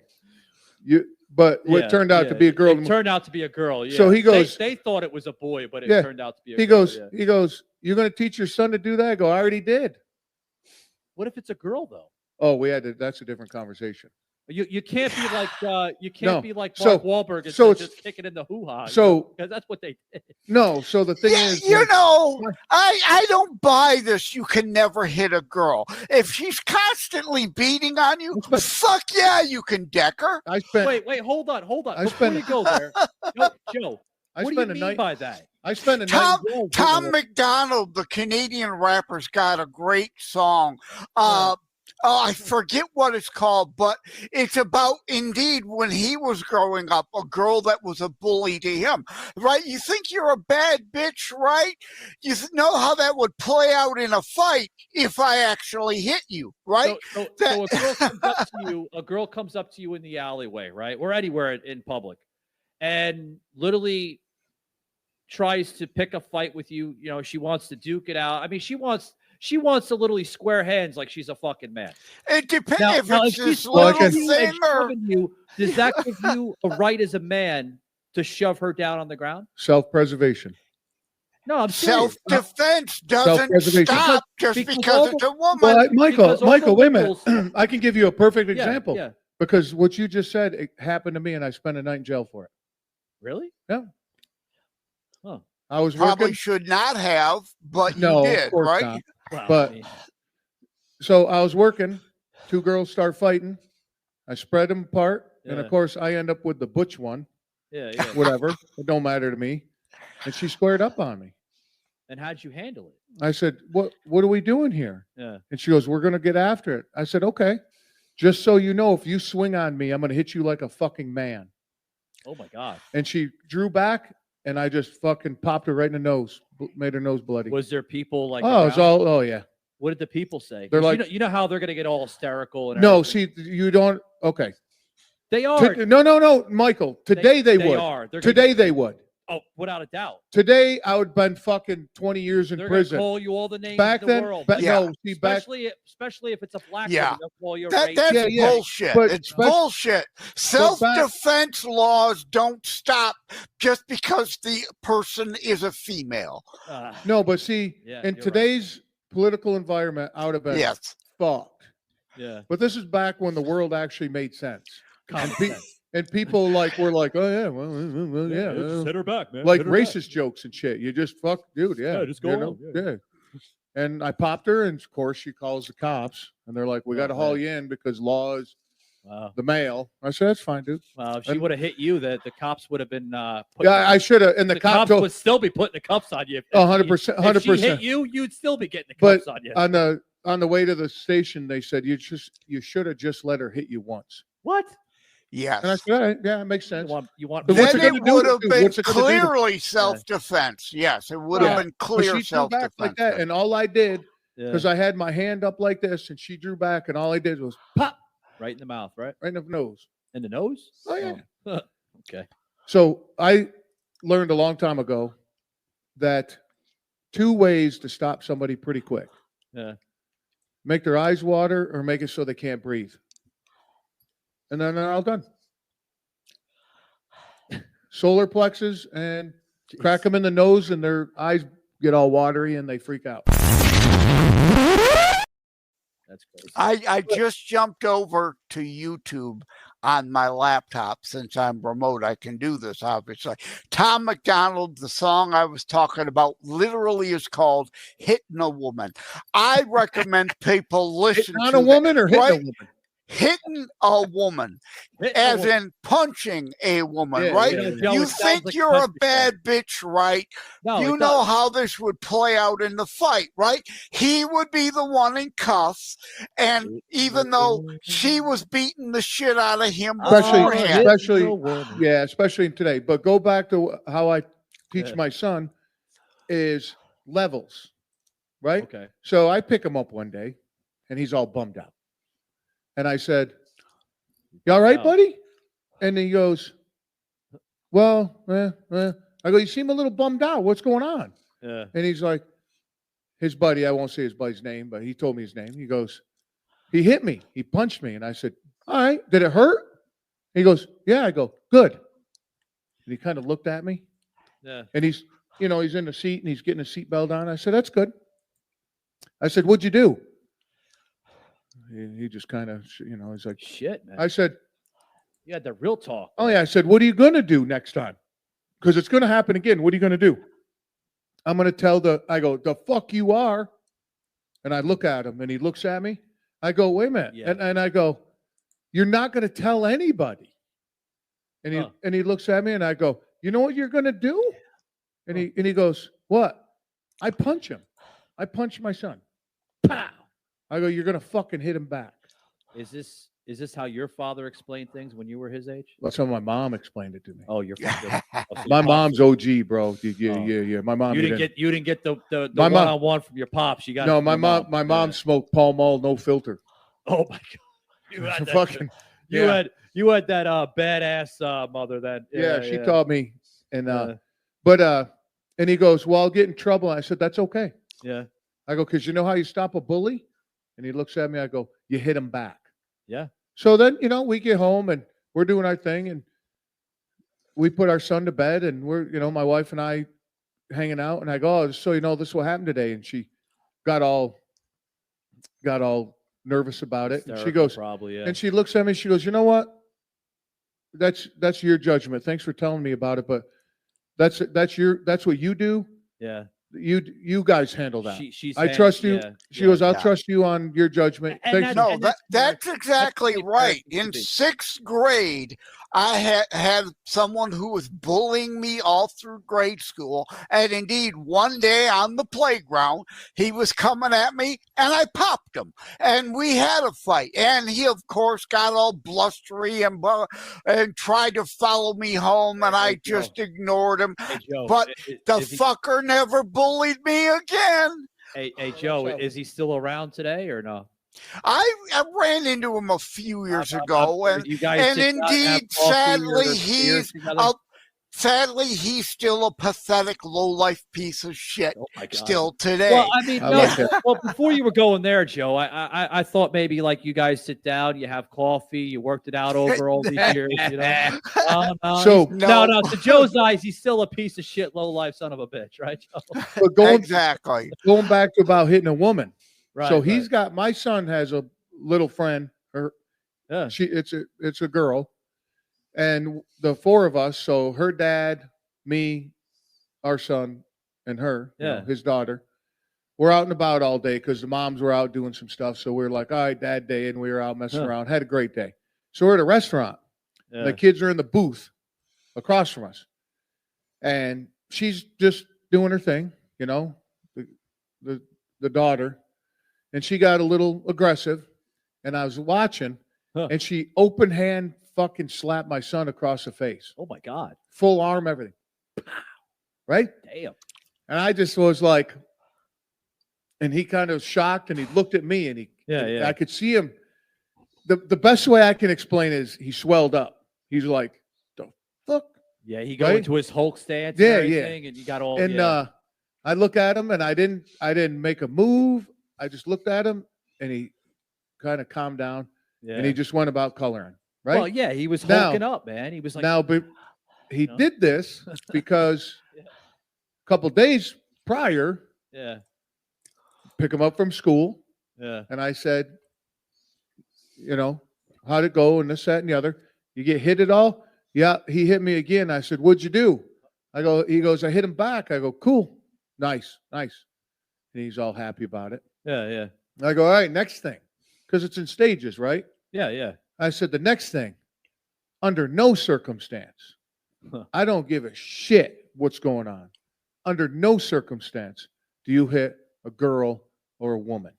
[SPEAKER 1] But it turned out to be a girl.
[SPEAKER 2] It turned out to be a girl. Yeah.
[SPEAKER 1] So he goes.
[SPEAKER 2] They thought it was a boy, but it turned out to be a
[SPEAKER 1] girl.
[SPEAKER 2] He goes.
[SPEAKER 1] He goes. You're going to teach your son to do that? I go. I already did.
[SPEAKER 2] What if it's a girl though?
[SPEAKER 1] Oh, that's a different conversation.
[SPEAKER 2] You can't be like be like Mark Wahlberg and just kicking in the hoo-ha. Because that's what they did.
[SPEAKER 1] No, so the thing is,
[SPEAKER 3] I don't buy this. You can never hit a girl if she's constantly beating on you. Fuck yeah, you can deck her.
[SPEAKER 2] Wait, hold on. Before you go there, Joe. What do you mean by that?
[SPEAKER 1] I spent a night.
[SPEAKER 3] Tom McDonald, the Canadian rapper's got a great song. I forget what it's called, but it's about, indeed, when he was growing up, a girl that was a bully to him, right? You think you're a bad bitch, right? You know how that would play out in a fight if I actually hit you, right?
[SPEAKER 2] So a girl comes up to you in the alleyway, right? Or anywhere in public, and literally tries to pick a fight with you, you know, she wants to duke it out. I mean, she wants to literally square hands like she's a fucking man.
[SPEAKER 3] It depends
[SPEAKER 2] Now,
[SPEAKER 3] if
[SPEAKER 2] now,
[SPEAKER 3] it's
[SPEAKER 2] if
[SPEAKER 3] this
[SPEAKER 2] she's
[SPEAKER 3] little
[SPEAKER 2] squaring you and
[SPEAKER 3] thing or
[SPEAKER 2] shoving you, does that give you a right as a man to shove her down on the ground?
[SPEAKER 1] Self-preservation.
[SPEAKER 2] No, I'm serious.
[SPEAKER 3] self-defense doesn't
[SPEAKER 1] Self-preservation.
[SPEAKER 3] stop just
[SPEAKER 2] because
[SPEAKER 3] because
[SPEAKER 2] all
[SPEAKER 3] it's
[SPEAKER 2] the-
[SPEAKER 3] a woman.
[SPEAKER 1] Well,
[SPEAKER 2] Because all
[SPEAKER 1] Michael,
[SPEAKER 2] the
[SPEAKER 1] wait a minute.
[SPEAKER 2] liberals-
[SPEAKER 1] I can give you a perfect
[SPEAKER 2] Yeah,
[SPEAKER 1] example
[SPEAKER 2] yeah.
[SPEAKER 1] because what you just said, it happened to me, and I spent a night in jail for it.
[SPEAKER 2] Really?
[SPEAKER 1] Yeah.
[SPEAKER 2] Oh.
[SPEAKER 1] I was
[SPEAKER 3] Probably
[SPEAKER 1] working.
[SPEAKER 3] should not have, but
[SPEAKER 1] No,
[SPEAKER 3] you
[SPEAKER 1] of
[SPEAKER 3] did,
[SPEAKER 1] course
[SPEAKER 3] right?
[SPEAKER 1] not.
[SPEAKER 2] Well,
[SPEAKER 1] But-
[SPEAKER 2] I mean,
[SPEAKER 1] So I was working. Two girls start fighting. I spread them apart, and
[SPEAKER 2] Yeah.
[SPEAKER 1] of course, I end up with the butch one.
[SPEAKER 2] yeah.
[SPEAKER 1] Whatever, it don't matter to me. And she squared up on me.
[SPEAKER 2] And how'd you handle it?
[SPEAKER 1] I said, "What are we doing here?"
[SPEAKER 2] Yeah.
[SPEAKER 1] And she goes, "We're going to get after it." I said, "Okay. Just so you know, if you swing on me, I'm going to hit you like a fucking man."
[SPEAKER 2] Oh my God.
[SPEAKER 1] And she drew back, and I just fucking popped her right in the nose, made her nose bloody.
[SPEAKER 2] Was there people like?
[SPEAKER 1] Oh, it's
[SPEAKER 2] around?
[SPEAKER 1] all. Oh yeah.
[SPEAKER 2] What did the people say?
[SPEAKER 1] They're
[SPEAKER 2] 'Cause
[SPEAKER 1] like-
[SPEAKER 2] you know how they're gonna get all hysterical and
[SPEAKER 1] No,
[SPEAKER 2] everything.
[SPEAKER 1] see, you don't. Okay.
[SPEAKER 2] They are.
[SPEAKER 1] No, Michael. Today they would.
[SPEAKER 2] are. They're
[SPEAKER 1] Today
[SPEAKER 2] gonna,
[SPEAKER 1] they would.
[SPEAKER 2] oh, without a doubt.
[SPEAKER 1] Today I would been fucking 20 years in
[SPEAKER 2] They're
[SPEAKER 1] prison.
[SPEAKER 2] gonna call you all the names
[SPEAKER 1] Back
[SPEAKER 2] in the
[SPEAKER 1] then,
[SPEAKER 2] world.
[SPEAKER 1] no, see, back
[SPEAKER 2] especially if it's a black
[SPEAKER 3] Yeah.
[SPEAKER 2] woman, they'll call you a
[SPEAKER 3] That's
[SPEAKER 2] racist.
[SPEAKER 1] Yeah,
[SPEAKER 3] bullshit.
[SPEAKER 1] but
[SPEAKER 3] It's
[SPEAKER 1] spec-
[SPEAKER 3] bullshit. Self-defense laws don't stop just because the person is a female.
[SPEAKER 1] No, but see,
[SPEAKER 2] Yeah,
[SPEAKER 1] in
[SPEAKER 2] you're right.
[SPEAKER 1] today's political environment, I would have been
[SPEAKER 3] Yes.
[SPEAKER 1] fucked.
[SPEAKER 2] Yeah.
[SPEAKER 1] But this is back when the world actually made sense.
[SPEAKER 2] Common
[SPEAKER 1] And,
[SPEAKER 2] sense.
[SPEAKER 1] and people were like, "Oh yeah, well, yeah,
[SPEAKER 2] just hit her back, man.
[SPEAKER 1] like
[SPEAKER 2] Hit her back.
[SPEAKER 1] racist jokes and shit. You just fuck, dude. Yeah,
[SPEAKER 2] Yeah, just go
[SPEAKER 1] you
[SPEAKER 2] on,
[SPEAKER 1] know,
[SPEAKER 2] yeah.
[SPEAKER 1] yeah. And I popped her, and of course she calls the cops, and they're like, "We
[SPEAKER 2] Oh,
[SPEAKER 1] got to haul
[SPEAKER 2] man.
[SPEAKER 1] you in because laws
[SPEAKER 2] Wow.
[SPEAKER 1] the male." I said, "That's fine, dude."
[SPEAKER 2] Well, if she
[SPEAKER 1] And-
[SPEAKER 2] would have hit you, the cops would have been.
[SPEAKER 1] Yeah, I should have. And the cop
[SPEAKER 2] cops
[SPEAKER 1] told
[SPEAKER 2] would still be putting the cuffs on you.
[SPEAKER 1] 100%,
[SPEAKER 2] If she hit
[SPEAKER 1] 100%.
[SPEAKER 2] you, you'd still be getting the
[SPEAKER 1] But
[SPEAKER 2] cuffs on you.
[SPEAKER 1] on the way to the station, they said you should have just let her hit you once.
[SPEAKER 2] What?
[SPEAKER 3] Yes.
[SPEAKER 1] And I said, all right, yeah, it makes sense.
[SPEAKER 2] You want?
[SPEAKER 1] But what's
[SPEAKER 3] Then
[SPEAKER 1] it gonna
[SPEAKER 3] it
[SPEAKER 1] do
[SPEAKER 3] would
[SPEAKER 1] to
[SPEAKER 3] have
[SPEAKER 1] you?
[SPEAKER 3] been
[SPEAKER 1] What's it gonna do to-
[SPEAKER 3] clearly self-defense. Yes, it would have
[SPEAKER 1] Yeah.
[SPEAKER 3] been
[SPEAKER 1] But
[SPEAKER 3] clear
[SPEAKER 1] she drew back
[SPEAKER 3] self-defense.
[SPEAKER 1] like that, and all I did
[SPEAKER 2] Yeah.
[SPEAKER 1] because I had my hand up like this, and she drew back, and all I did was pop
[SPEAKER 2] Right in the mouth, right?
[SPEAKER 1] right in the nose.
[SPEAKER 2] In the nose?
[SPEAKER 1] Oh yeah.
[SPEAKER 2] Oh. Okay.
[SPEAKER 1] So I learned a long time ago that 2 ways to stop somebody pretty quick:
[SPEAKER 2] Yeah.
[SPEAKER 1] make their eyes water or make it so they can't breathe, and then they're all done. Solar plexus and crack them in the nose, and their eyes get all watery and they freak out.
[SPEAKER 2] That's crazy.
[SPEAKER 3] I just jumped over to YouTube on my laptop. Since I'm remote, I can do this, obviously. Tom McDonald, the song I was talking about, literally is called Hitting a Woman. I recommend people listen
[SPEAKER 1] Hitting on
[SPEAKER 3] to
[SPEAKER 1] a woman or hitting
[SPEAKER 3] right?
[SPEAKER 1] a woman?
[SPEAKER 3] Hitting a woman,
[SPEAKER 2] Hitting a
[SPEAKER 3] as
[SPEAKER 2] woman.
[SPEAKER 3] in punching a woman,
[SPEAKER 1] Yeah,
[SPEAKER 3] right?
[SPEAKER 1] yeah,
[SPEAKER 2] Joe,
[SPEAKER 3] You
[SPEAKER 2] it sounds
[SPEAKER 3] think
[SPEAKER 2] like
[SPEAKER 3] you're a
[SPEAKER 2] country
[SPEAKER 3] bad
[SPEAKER 2] song.
[SPEAKER 3] bitch, right?
[SPEAKER 2] No,
[SPEAKER 3] You
[SPEAKER 2] it
[SPEAKER 3] know
[SPEAKER 2] does.
[SPEAKER 3] how this would play out in the fight, right? He would be the one in cuffs, and even though she was beating the shit out of him beforehand,
[SPEAKER 1] Especially today. But go back to how I teach
[SPEAKER 2] Yeah.
[SPEAKER 1] my son is levels, right?
[SPEAKER 2] Okay.
[SPEAKER 1] So I pick him up one day, and he's all bummed out, and I said, "You all right,
[SPEAKER 2] Wow.
[SPEAKER 1] buddy?" And he goes, "Well, I go, you seem a little bummed out. What's going on?"
[SPEAKER 2] Yeah.
[SPEAKER 1] And he's like, his buddy, I won't say his buddy's name, but he told me his name. He goes, "He hit me. He punched me." And I said, "All right. Did it hurt?" He goes, "Yeah." I go, "Good." And he kind of looked at me,
[SPEAKER 2] Yeah.
[SPEAKER 1] and he's in the seat and he's getting a seatbelt on. I said, "That's good." I said, "What'd you do?" He just kind of, he's like,
[SPEAKER 2] Shit, man.
[SPEAKER 1] I said,
[SPEAKER 2] You had the real talk.
[SPEAKER 1] "Oh yeah." I said, "What are you going to do next time? Because it's going to happen again. What are you going to do?" I'm going to tell I go, "The fuck you are." And I look at him and he looks at me. I go, "Wait a minute."
[SPEAKER 2] Yeah.
[SPEAKER 1] And I go, "You're not going to tell anybody." And he looks at me and I go, "You know what you're going to do?" And he goes, "What?" I punch him. I punch my son. Pow. I go, "You're going to fucking hit him back."
[SPEAKER 2] Is this how your father explained things when you were his age?
[SPEAKER 1] That's how my mom explained it to me.
[SPEAKER 2] Oh, your father. Oh, so
[SPEAKER 1] My
[SPEAKER 2] your
[SPEAKER 1] mom's
[SPEAKER 2] pops-
[SPEAKER 1] OG, bro. Yeah. My mom.
[SPEAKER 2] You didn't get the
[SPEAKER 1] My mom-
[SPEAKER 2] one-on-one from your pops. You got
[SPEAKER 1] No,
[SPEAKER 2] it from
[SPEAKER 1] my
[SPEAKER 2] your
[SPEAKER 1] mom. My
[SPEAKER 2] Yeah.
[SPEAKER 1] mom smoked Pall Mall, no filter.
[SPEAKER 2] Oh my god. You had that
[SPEAKER 1] Fucking.
[SPEAKER 2] You
[SPEAKER 1] yeah.
[SPEAKER 2] had that badass mother that
[SPEAKER 1] Yeah, she
[SPEAKER 2] yeah.
[SPEAKER 1] taught me, and
[SPEAKER 2] Yeah.
[SPEAKER 1] but And he goes, well, I'll get in trouble. I said, that's okay.
[SPEAKER 2] Yeah.
[SPEAKER 1] I go, because you know how you stop a bully? And he looks at me. I go, you hit him back.
[SPEAKER 2] Yeah.
[SPEAKER 1] So then, we get home and we're doing our thing and we put our son to bed and we're, my wife and I hanging out. And I go, oh, so this is what happened today. And she got all nervous about it. And she goes,
[SPEAKER 2] probably, yeah.
[SPEAKER 1] And she looks at me. She goes, you know what? That's your judgment. Thanks for telling me about it. But that's what you do.
[SPEAKER 2] Yeah.
[SPEAKER 1] You guys handle that. I
[SPEAKER 2] saying,
[SPEAKER 1] trust you.
[SPEAKER 2] Yeah,
[SPEAKER 1] she goes, I'll trust you on your judgment.
[SPEAKER 3] That's exactly right. In 6th grade, I had someone who was bullying me all through grade school. And indeed, one day on the playground, he was coming at me and I popped him. And we had a fight. And he, of course, got all blustery and tried to follow me home. And I just ignored him.
[SPEAKER 2] Hey, Joe,
[SPEAKER 3] but the fucker never bullied me again.
[SPEAKER 2] Hey, Joe, is he still around today or no?
[SPEAKER 3] I ran into him a few years ago, and indeed, sadly, he's still a pathetic, low-life piece of shit still today.
[SPEAKER 2] Well, I mean, well, before you were going there, Joe, I thought maybe like you guys sit down, you have coffee, you worked it out over all these years, No, to Joe's eyes, he's still a piece of shit, low-life son of a bitch, right, Joe?
[SPEAKER 1] But going back to about hitting a woman.
[SPEAKER 2] Right,
[SPEAKER 1] so he's got, my son has a little friend, it's a girl, and the 4 of us, so her dad, me, our son, and her, his daughter, we're out and about all day because the moms were out doing some stuff. So we were like, all right, dad day, and we were out messing around, had a great day. So we're at a restaurant. The kids are in the booth across from us, and she's just doing her thing, the daughter. And she got a little aggressive, and I was watching, and she open hand fucking slapped my son across the face.
[SPEAKER 2] Oh my God.
[SPEAKER 1] Full arm, everything. Right?
[SPEAKER 2] Damn.
[SPEAKER 1] And I just was like, and he kind of shocked, and he looked at me, and I could see him. The best way I can explain is he swelled up. He's like, the fuck?
[SPEAKER 2] Yeah, he go into his Hulk stance
[SPEAKER 1] and
[SPEAKER 2] everything, and you got all.
[SPEAKER 1] And I look at him, and I didn't make a move. I just looked at him, and he kind of calmed down, and he just went about coloring. Right?
[SPEAKER 2] Well, yeah, he was hulking up, man. He was like,
[SPEAKER 1] but he did this because a couple days prior, pick him up from school, and I said, how'd it go, and this, that, and the other. You get hit at all? Yeah, he hit me again. I said, what'd you do? He goes, I hit him back. I go, cool, nice. And he's all happy about it.
[SPEAKER 2] Yeah.
[SPEAKER 1] I go, all right, next thing. Because it's in stages, right?
[SPEAKER 2] Yeah.
[SPEAKER 1] I said, the next thing, under no circumstance, I don't give a shit what's going on. Under no circumstance do you hit a girl or a woman.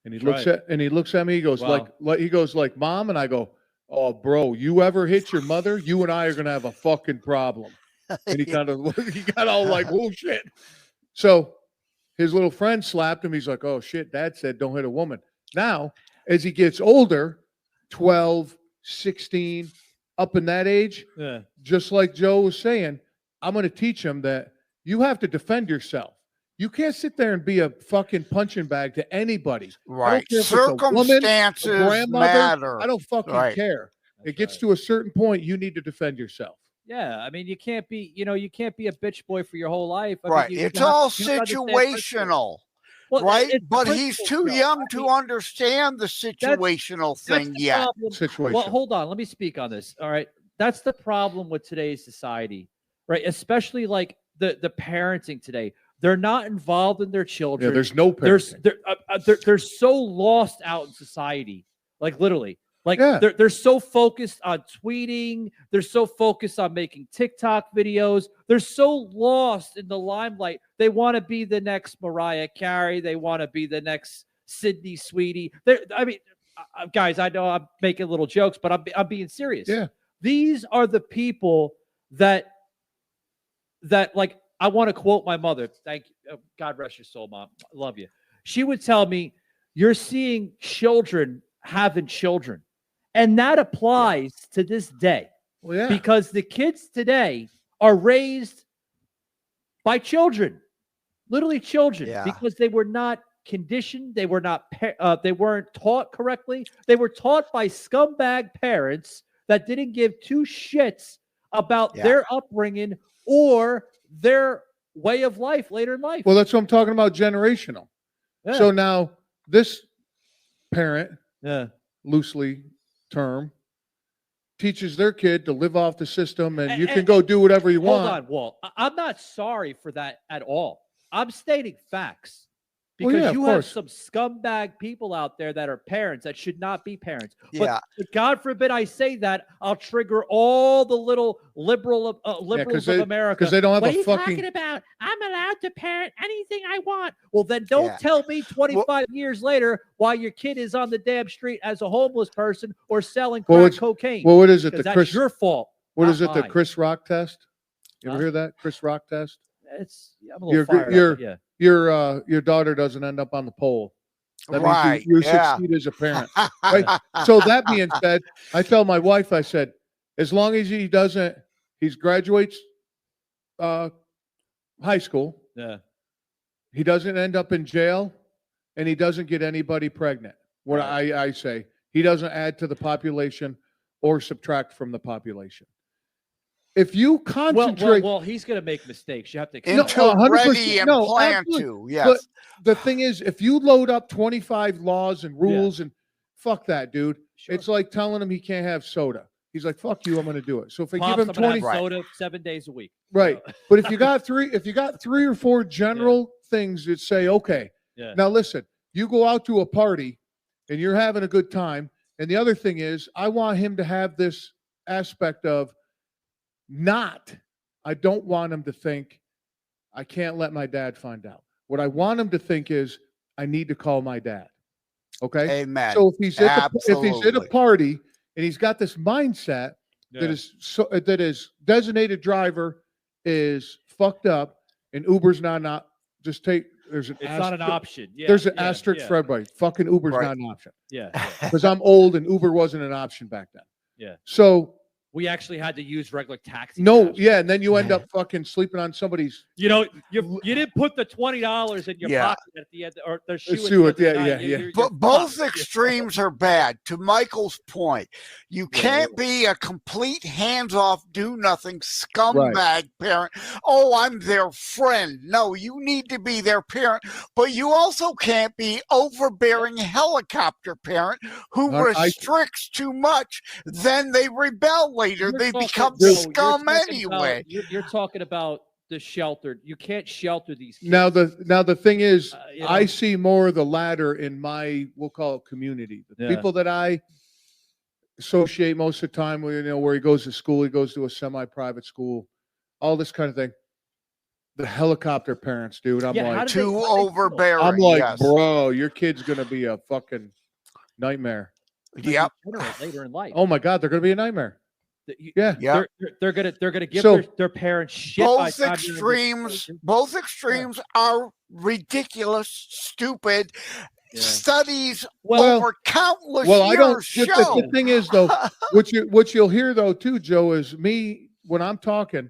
[SPEAKER 1] And he looks at me, he goes, like mom, and I go, oh, bro, you ever hit your mother? You and I are gonna have a fucking problem. And he got all like, oh shit. So his little friend slapped him. He's like, oh shit, dad said don't hit a woman. Now, as he gets older, 12, 16, up in that age, just like Joe was saying, I'm going to teach him that you have to defend yourself. You can't sit there and be a fucking punching bag to anybody.
[SPEAKER 3] Right. Circumstances
[SPEAKER 1] a grandmother,
[SPEAKER 3] matter.
[SPEAKER 1] I don't fucking care. It gets to a certain point, you need to defend yourself.
[SPEAKER 2] Yeah, I mean, you can't be a bitch boy for your whole life.
[SPEAKER 3] It's all situational.
[SPEAKER 2] Well,
[SPEAKER 3] right? But he's too young to understand the situational thing yet.
[SPEAKER 2] Well, hold on. Let me speak on this. All right. That's the problem with today's society, right? Especially like the parenting today. They're not involved in their children.
[SPEAKER 1] Yeah, there's no parenting.
[SPEAKER 2] They're so lost out in society, like literally. Like they're so focused on tweeting. They're so focused on making TikTok videos. They're so lost in the limelight. They want to be the next Mariah Carey. They want to be the next Sydney Sweetie. Guys, I know I'm making little jokes, but I'm being serious.
[SPEAKER 1] Yeah.
[SPEAKER 2] These are the people that like, I want to quote my mother. Thank you. God rest your soul, Mom. I love you. She would tell me, you're seeing children having children. And that applies to this day.
[SPEAKER 1] Well, yeah.
[SPEAKER 2] Because the kids today are raised by children, literally children,
[SPEAKER 3] Yeah.
[SPEAKER 2] because they were not conditioned. They were not. They weren't taught correctly. They were taught by scumbag parents that didn't give two shits about their upbringing or their way of life later in life.
[SPEAKER 1] Well, that's what I'm talking about, generational.
[SPEAKER 2] Yeah.
[SPEAKER 1] So now this parent,
[SPEAKER 2] Yeah.
[SPEAKER 1] loosely term, teaches their kid to live off the system, and you can go do whatever you want.
[SPEAKER 2] Hold on, Walt. I'm not sorry for that at all. I'm stating facts. Because you have some scumbag people out there that are parents that should not be parents. But God forbid I say that, I'll trigger all the little liberals of America.
[SPEAKER 1] Because they don't have
[SPEAKER 2] what
[SPEAKER 1] a
[SPEAKER 2] are you
[SPEAKER 1] fucking...
[SPEAKER 2] talking about? I'm allowed to parent anything I want. Well, then don't tell me 25 years later why your kid is on the damn street as a homeless person or selling crack cocaine.
[SPEAKER 1] Well, what is it?
[SPEAKER 2] That's your fault.
[SPEAKER 1] What is it? The Chris Rock test? You ever hear that? Chris Rock test?
[SPEAKER 2] I'm a little fired up,
[SPEAKER 1] your daughter doesn't end up on the pole. That means you succeed as a parent. Right? So that being said, I tell my wife, I said, as long as he graduates high school, he doesn't end up in jail, and he doesn't get anybody pregnant. What I say, he doesn't add to the population or subtract from the population. If you concentrate,
[SPEAKER 2] well, he's going to make mistakes. You have to
[SPEAKER 3] ready and plan to. Yes.
[SPEAKER 1] But the thing is, if you load up 25 laws and rules and fuck that, dude, it's like telling him he can't have soda. He's like, "Fuck you, I'm going to do it." So if I give him 20
[SPEAKER 2] soda 7 days a week,
[SPEAKER 1] right? But if you got three or four general things that say, "Okay, now listen," you go out to a party and you're having a good time, and the other thing is, I want him to have this aspect of. I don't want him to think I can't let my dad find out. What I want him to think is I need to call my dad. Okay.
[SPEAKER 3] Amen.
[SPEAKER 1] So if he's at a party and he's got this mindset that his designated driver is fucked up and Uber's not just take. It's
[SPEAKER 2] not an option. Yeah,
[SPEAKER 1] there's an asterisk for everybody. Fucking Uber's not an option.
[SPEAKER 2] Yeah.
[SPEAKER 1] Because I'm old and Uber wasn't an option back then.
[SPEAKER 2] Yeah.
[SPEAKER 1] So.
[SPEAKER 2] We actually had to use regular taxi.
[SPEAKER 1] And then you end up fucking sleeping on somebody's.
[SPEAKER 2] You didn't put the $20 in your pocket at the end, or the shoe.
[SPEAKER 3] But both extremes are bad. To Michael's point, you can't be a complete hands-off, do-nothing scumbag parent. Oh, I'm their friend. No, you need to be their parent, but you also can't be overbearing helicopter parent who restricts too much. Then they rebel. Later, they become scum anyway.
[SPEAKER 2] You're talking about the sheltered. You can't shelter these kids.
[SPEAKER 1] Now the thing is, I see more of the latter in my, we'll call it community. The people that I associate most of the time with, where he goes to school, he goes to a semi-private school, all this kind of thing. The helicopter parents, dude. I'm like
[SPEAKER 3] too overbearing.
[SPEAKER 1] I'm like, bro, your kid's gonna be a fucking nightmare.
[SPEAKER 3] Yep.
[SPEAKER 2] Later in life.
[SPEAKER 1] Oh my God, they're gonna be a nightmare.
[SPEAKER 2] They're gonna give their parents shit.
[SPEAKER 3] Both extremes are ridiculous, stupid. Studies over countless years show.
[SPEAKER 1] The thing is, though, what you'll hear though too, Joe, is me when I'm talking.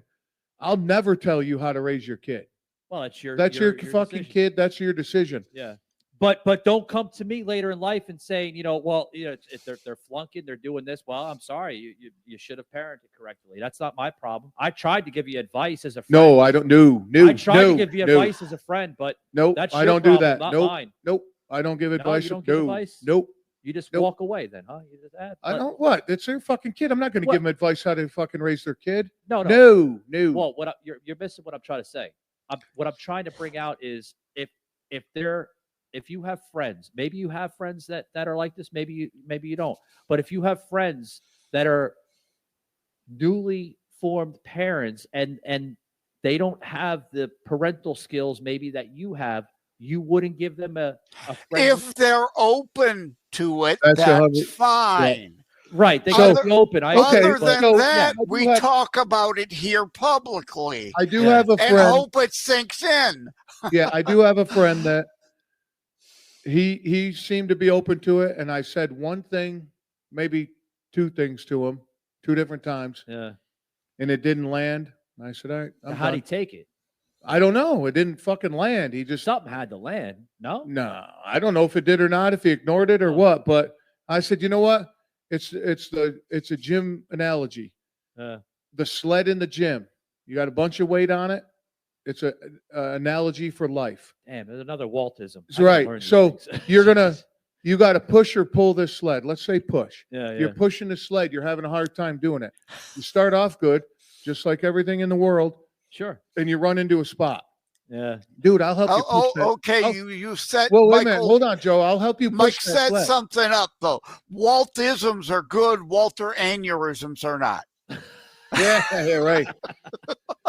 [SPEAKER 1] I'll never tell you how to raise your kid.
[SPEAKER 2] Well, that's your
[SPEAKER 1] fucking
[SPEAKER 2] decision.
[SPEAKER 1] kid. That's your decision.
[SPEAKER 2] Yeah. But don't come to me later in life and saying, if they're flunking, they're doing this. Well, I'm sorry, you should have parented correctly. That's not my problem. I tried to give you advice as a friend.
[SPEAKER 1] No, I don't. No,
[SPEAKER 2] I tried to give you advice as a friend, but
[SPEAKER 1] nope,
[SPEAKER 2] that's
[SPEAKER 1] I don't do that.
[SPEAKER 2] Not
[SPEAKER 1] nope,
[SPEAKER 2] mine.
[SPEAKER 1] Nope, I don't give advice.
[SPEAKER 2] You don't give advice?
[SPEAKER 1] Nope.
[SPEAKER 2] You just walk away then, huh? You just
[SPEAKER 1] I don't. What? It's their fucking kid. I'm not going to give them advice how to fucking raise their kid.
[SPEAKER 2] No. Well, you're missing what I'm trying to say. What I'm trying to bring out is if you have friends, maybe you have friends that are like this, maybe you don't. But if you have friends that are newly formed parents and they don't have the parental skills maybe that you have, you wouldn't give them a friend.
[SPEAKER 3] If they're open to it, that's fine.
[SPEAKER 2] Yeah. Right. They gotta be open.
[SPEAKER 3] Other than that, we talk about it here publicly.
[SPEAKER 1] I do have a friend.
[SPEAKER 3] And hope it sinks in.
[SPEAKER 1] Yeah, I do have a friend that he seemed to be open to it, and I said one thing, maybe two things to him, 2 different times.
[SPEAKER 2] Yeah.
[SPEAKER 1] And it didn't land. I said, all right.
[SPEAKER 2] How'd he take it?
[SPEAKER 1] I don't know. It didn't fucking land. He just
[SPEAKER 2] something had to land. No,
[SPEAKER 1] I don't know if it did or not, if he ignored it or what. But I said, you know what? It's a gym analogy. The sled in the gym. You got a bunch of weight on it. It's a analogy for life.
[SPEAKER 2] Damn, there's another Waltism.
[SPEAKER 1] That's right. So you got to push or pull this sled. Let's say push.
[SPEAKER 2] Yeah,
[SPEAKER 1] You're pushing the sled. You're having a hard time doing it. You start off good, just like everything in the world.
[SPEAKER 2] Sure.
[SPEAKER 1] And you run into a spot.
[SPEAKER 2] Yeah.
[SPEAKER 1] Dude, I'll help you push that.
[SPEAKER 3] Okay. You said.
[SPEAKER 1] Well, wait a minute. Hold on, Joe. I'll help you push
[SPEAKER 3] Mike
[SPEAKER 1] that
[SPEAKER 3] set
[SPEAKER 1] sled.
[SPEAKER 3] something up, though. Waltisms are good. Walter aneurysms are not.
[SPEAKER 1] Yeah, right.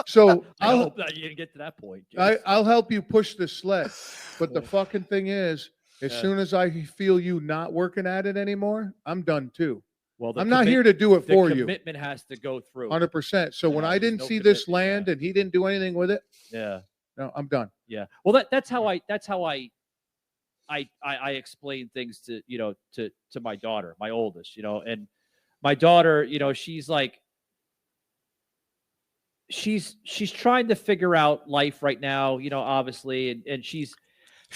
[SPEAKER 1] So
[SPEAKER 2] I hope that you didn't get to that point.
[SPEAKER 1] I'll help you push the sled. But the fucking thing is, as soon as I feel you not working at it anymore, I'm done too.
[SPEAKER 2] Well,
[SPEAKER 1] I'm not here to do it for you.
[SPEAKER 2] The commitment has to go through.
[SPEAKER 1] 100%. So when I didn't see this land and he didn't do anything with it, no, I'm done.
[SPEAKER 2] Yeah. Well, that's how I explain things to to my daughter, my oldest, and my daughter, she's like, she's trying to figure out life right now, obviously, and she's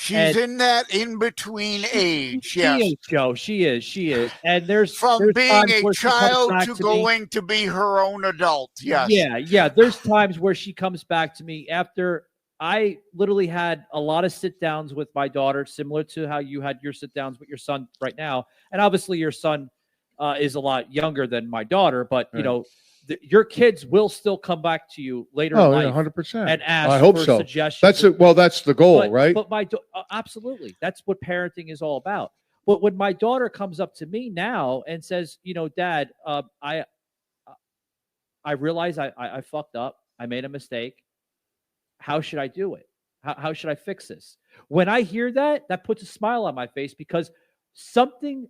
[SPEAKER 3] in that in between age. Yes,
[SPEAKER 2] she is, Joe. She is, and there's
[SPEAKER 3] being a child to going to be her own adult. Yes.
[SPEAKER 2] Yeah. There's times where she comes back to me after I literally had a lot of sit downs with my daughter, similar to how you had your sit downs with your son right now, and obviously your son is a lot younger than my daughter, but
[SPEAKER 1] right.
[SPEAKER 2] Your kids will still come back to you later in life
[SPEAKER 1] 100%.
[SPEAKER 2] and ask
[SPEAKER 1] I hope
[SPEAKER 2] for
[SPEAKER 1] so.
[SPEAKER 2] suggestions.
[SPEAKER 1] That's it. Well, that's the goal, right?
[SPEAKER 2] But absolutely, that's what parenting is all about. But when my daughter comes up to me now and says, Dad, I realize I fucked up. I made a mistake. How should I do it? How should I fix this? When I hear that puts a smile on my face because something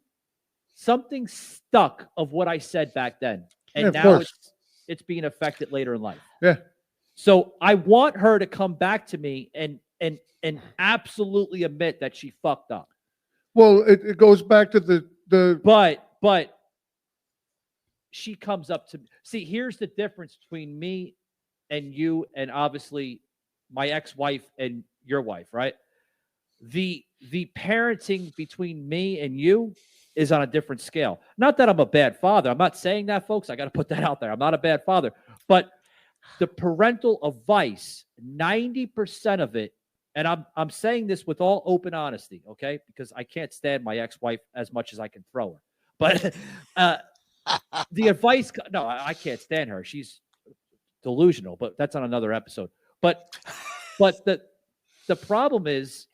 [SPEAKER 2] stuck of what I said back then. And now it's being affected later in life.
[SPEAKER 1] Yeah. So
[SPEAKER 2] I want her to come back to me and absolutely admit that she fucked up.
[SPEAKER 1] Well, it goes back to the
[SPEAKER 2] but she comes up to me. See, here's the difference between me and you, and obviously my ex-wife and your wife, right? The parenting between me and you is on a different scale. Not that I'm a bad father. I'm not saying that, folks. I got to put that out there. I'm not a bad father. But the parental advice, 90% of it, and I'm saying this with all open honesty, okay? Because I can't stand my ex-wife as much as I can throw her. But the advice, no, I can't stand her. She's delusional, but that's on another episode. But the problem is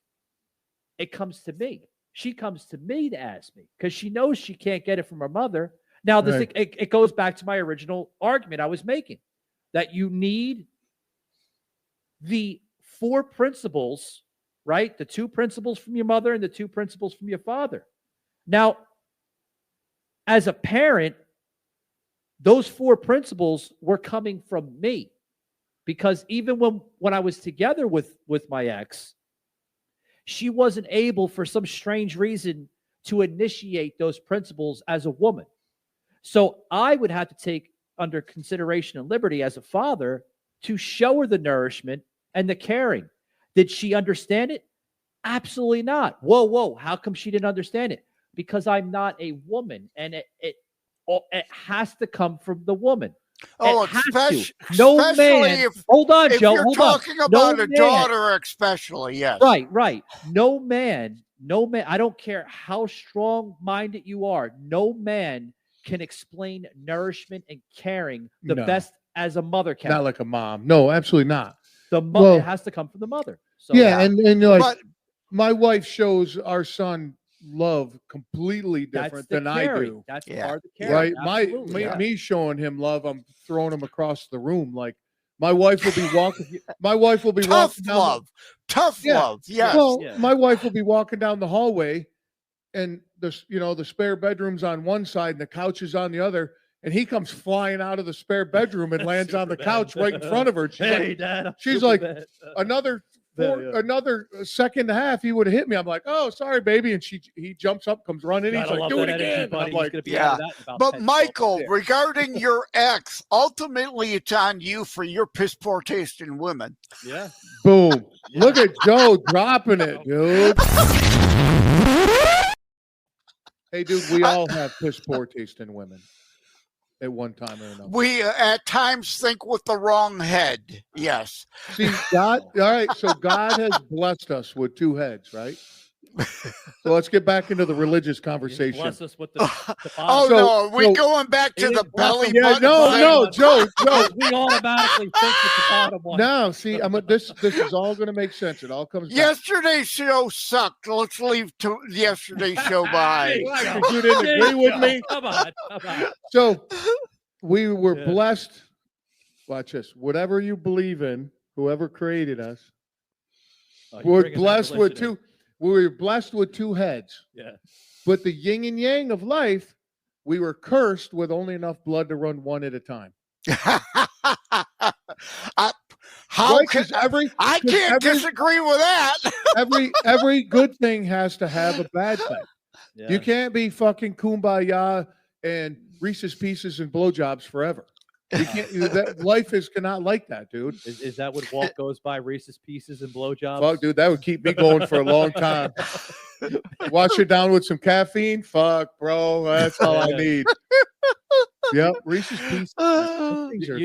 [SPEAKER 2] it comes to me. She comes to me to ask me because she knows she can't get it from her mother. Now, it goes back to my original argument I was making, that you need the 4 principles, right? The 2 principles from your mother and the 2 principles from your father. Now, as a parent, those 4 principles were coming from me because even when I was together with my ex, she wasn't able, for some strange reason, to initiate those principles as a woman. So I would have to take under consideration and liberty as a father to show her the nourishment and the caring. Did she understand it? Absolutely not. Whoa. How come she didn't understand it? Because I'm not a woman, and it has to come from the woman.
[SPEAKER 3] Oh,
[SPEAKER 2] no man. Hold on,
[SPEAKER 3] if
[SPEAKER 2] Joe.
[SPEAKER 3] You're
[SPEAKER 2] hold
[SPEAKER 3] talking
[SPEAKER 2] on.
[SPEAKER 3] about
[SPEAKER 2] no
[SPEAKER 3] a
[SPEAKER 2] man,
[SPEAKER 3] daughter, especially. Yes.
[SPEAKER 2] Right. No man. I don't care how strong-minded you are. No man can explain nourishment and caring the best as a mother can.
[SPEAKER 1] Not like a mom. No, absolutely not.
[SPEAKER 2] The mother has to come from the mother. So,
[SPEAKER 1] and like my wife shows our son love completely different than I do.
[SPEAKER 2] That's part of the caring.
[SPEAKER 1] Right. Me showing him love, I'm throwing him across the room. Like my wife will be walking. My wife will be walking down.
[SPEAKER 3] Tough love. Yes.
[SPEAKER 1] Well, my wife will be walking down the hallway, and the spare bedroom's on one side and the couch is on the other, and he comes flying out of the spare bedroom and lands on the couch right in front of her. She's like, another another second and a half, he would have hit me. I'm like, oh, sorry, baby. And he jumps up, comes running. He's like, do it again. I'm like,
[SPEAKER 3] yeah. But Michael, regarding your ex, ultimately it's on you for your piss poor taste in women.
[SPEAKER 2] Yeah.
[SPEAKER 1] Boom. Yeah. Look at Joe dropping it, dude. Hey, dude, we all have piss poor taste in women at one time or another.
[SPEAKER 3] We at times think with the wrong head. Yes.
[SPEAKER 1] See, God, all right, so God has blessed us with two heads, right? So let's get back into the religious conversation.
[SPEAKER 2] Bless us with the
[SPEAKER 3] oh, so, no, we're going back to the belly button.
[SPEAKER 1] No, Joe.
[SPEAKER 2] We automatically think it's the bottom one.
[SPEAKER 1] No, see, this is all going to make sense. It all comes back.
[SPEAKER 3] Yesterday's show sucked. Let's leave yesterday's show behind.
[SPEAKER 1] You didn't agree with me?
[SPEAKER 2] Come on.
[SPEAKER 1] So we were blessed. Watch this. Whatever you believe in, whoever created us, we're blessed with two. We were blessed with two heads.
[SPEAKER 2] Yeah.
[SPEAKER 1] But the yin and yang of life, we were cursed with only enough blood to run one at a time.
[SPEAKER 3] I can't disagree with that.
[SPEAKER 1] every good thing has to have a bad thing. Yeah. You can't be fucking kumbaya and Reese's Pieces and blowjobs forever. You can't. Life is not like that, dude.
[SPEAKER 2] Is that what Walt goes by? Reese's Pieces and blowjobs?
[SPEAKER 1] Fuck, dude, that would keep me going for a long time. Wash it down with some caffeine. Fuck, bro, that's all I need. Yep, Reese's Pieces.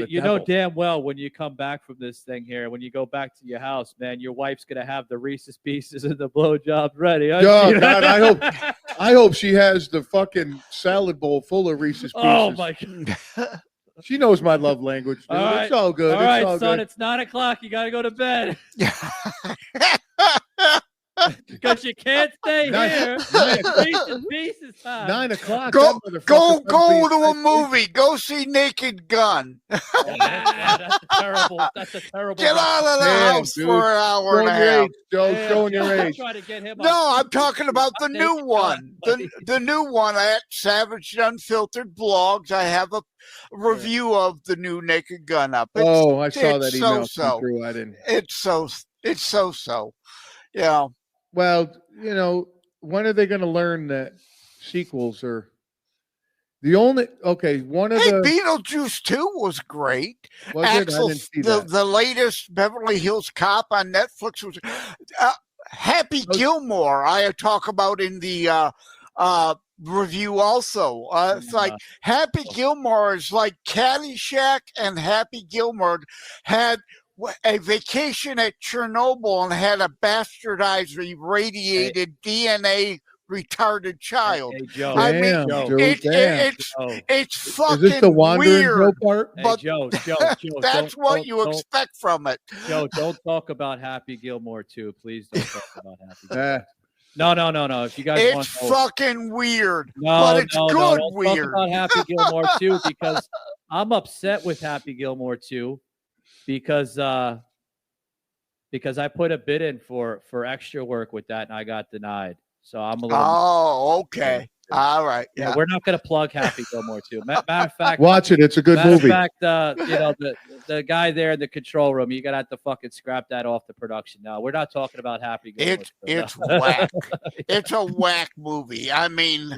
[SPEAKER 2] You know damn well when you come back from this thing here, when you go back to your house, man, your wife's gonna have the Reese's Pieces and the blowjobs ready.
[SPEAKER 1] Oh God, I hope she has the fucking salad bowl full of Reese's Pieces.
[SPEAKER 2] Oh my God.
[SPEAKER 1] She knows my love language, dude. All right. It's all good.
[SPEAKER 2] All right, son, it's 9 o'clock. You got to go to bed. Because you can't stay here. Pieces time.
[SPEAKER 1] 9 o'clock.
[SPEAKER 3] Go to a movie. Go see Naked Gun.
[SPEAKER 2] That's a terrible.
[SPEAKER 3] Get out of the house for an hour and a half.
[SPEAKER 1] Joe, showing your age.
[SPEAKER 3] No, I'm talking about the new one. The new one at Savaged Unfiltered Blogs. I have a review of the new Naked Gun up.
[SPEAKER 1] I saw that email come through. I didn't.
[SPEAKER 3] It's so. Yeah.
[SPEAKER 1] Well, when are they going to learn that sequels are the only? Okay, one of the
[SPEAKER 3] Beetlejuice 2 was great. The latest Beverly Hills Cop on Netflix was Happy Gilmore. I talk about in the review also. It's like Happy Gilmore is like Caddyshack, and Happy Gilmore had a vacation at Chernobyl and had a bastardized, irradiated DNA retarded child.
[SPEAKER 2] Hey, Joe.
[SPEAKER 3] It's fucking
[SPEAKER 1] is this the
[SPEAKER 3] weird.
[SPEAKER 1] Part?
[SPEAKER 3] But
[SPEAKER 2] Joe,
[SPEAKER 3] that's what you expect from it.
[SPEAKER 2] Joe, don't talk about Happy Gilmore 2. Please don't talk about Happy Gilmore. No. If you guys want
[SPEAKER 3] to, fucking weird. But it's good weird.
[SPEAKER 2] Talk about Happy Gilmore 2 because I'm upset with Happy Gilmore 2. Because I put a bid in for extra work with that and I got denied. So I'm a little.
[SPEAKER 3] Oh, okay. All right.
[SPEAKER 2] Yeah, we're not going to plug Happy Gilmore 2. Matter of fact,
[SPEAKER 1] watch it. It's a good movie.
[SPEAKER 2] Matter of fact, the guy there in the control room, you're going to have to fucking scrap that off the production. No, we're not talking about Happy Gilmore 2.
[SPEAKER 3] It's whack. It's a whack movie. I mean,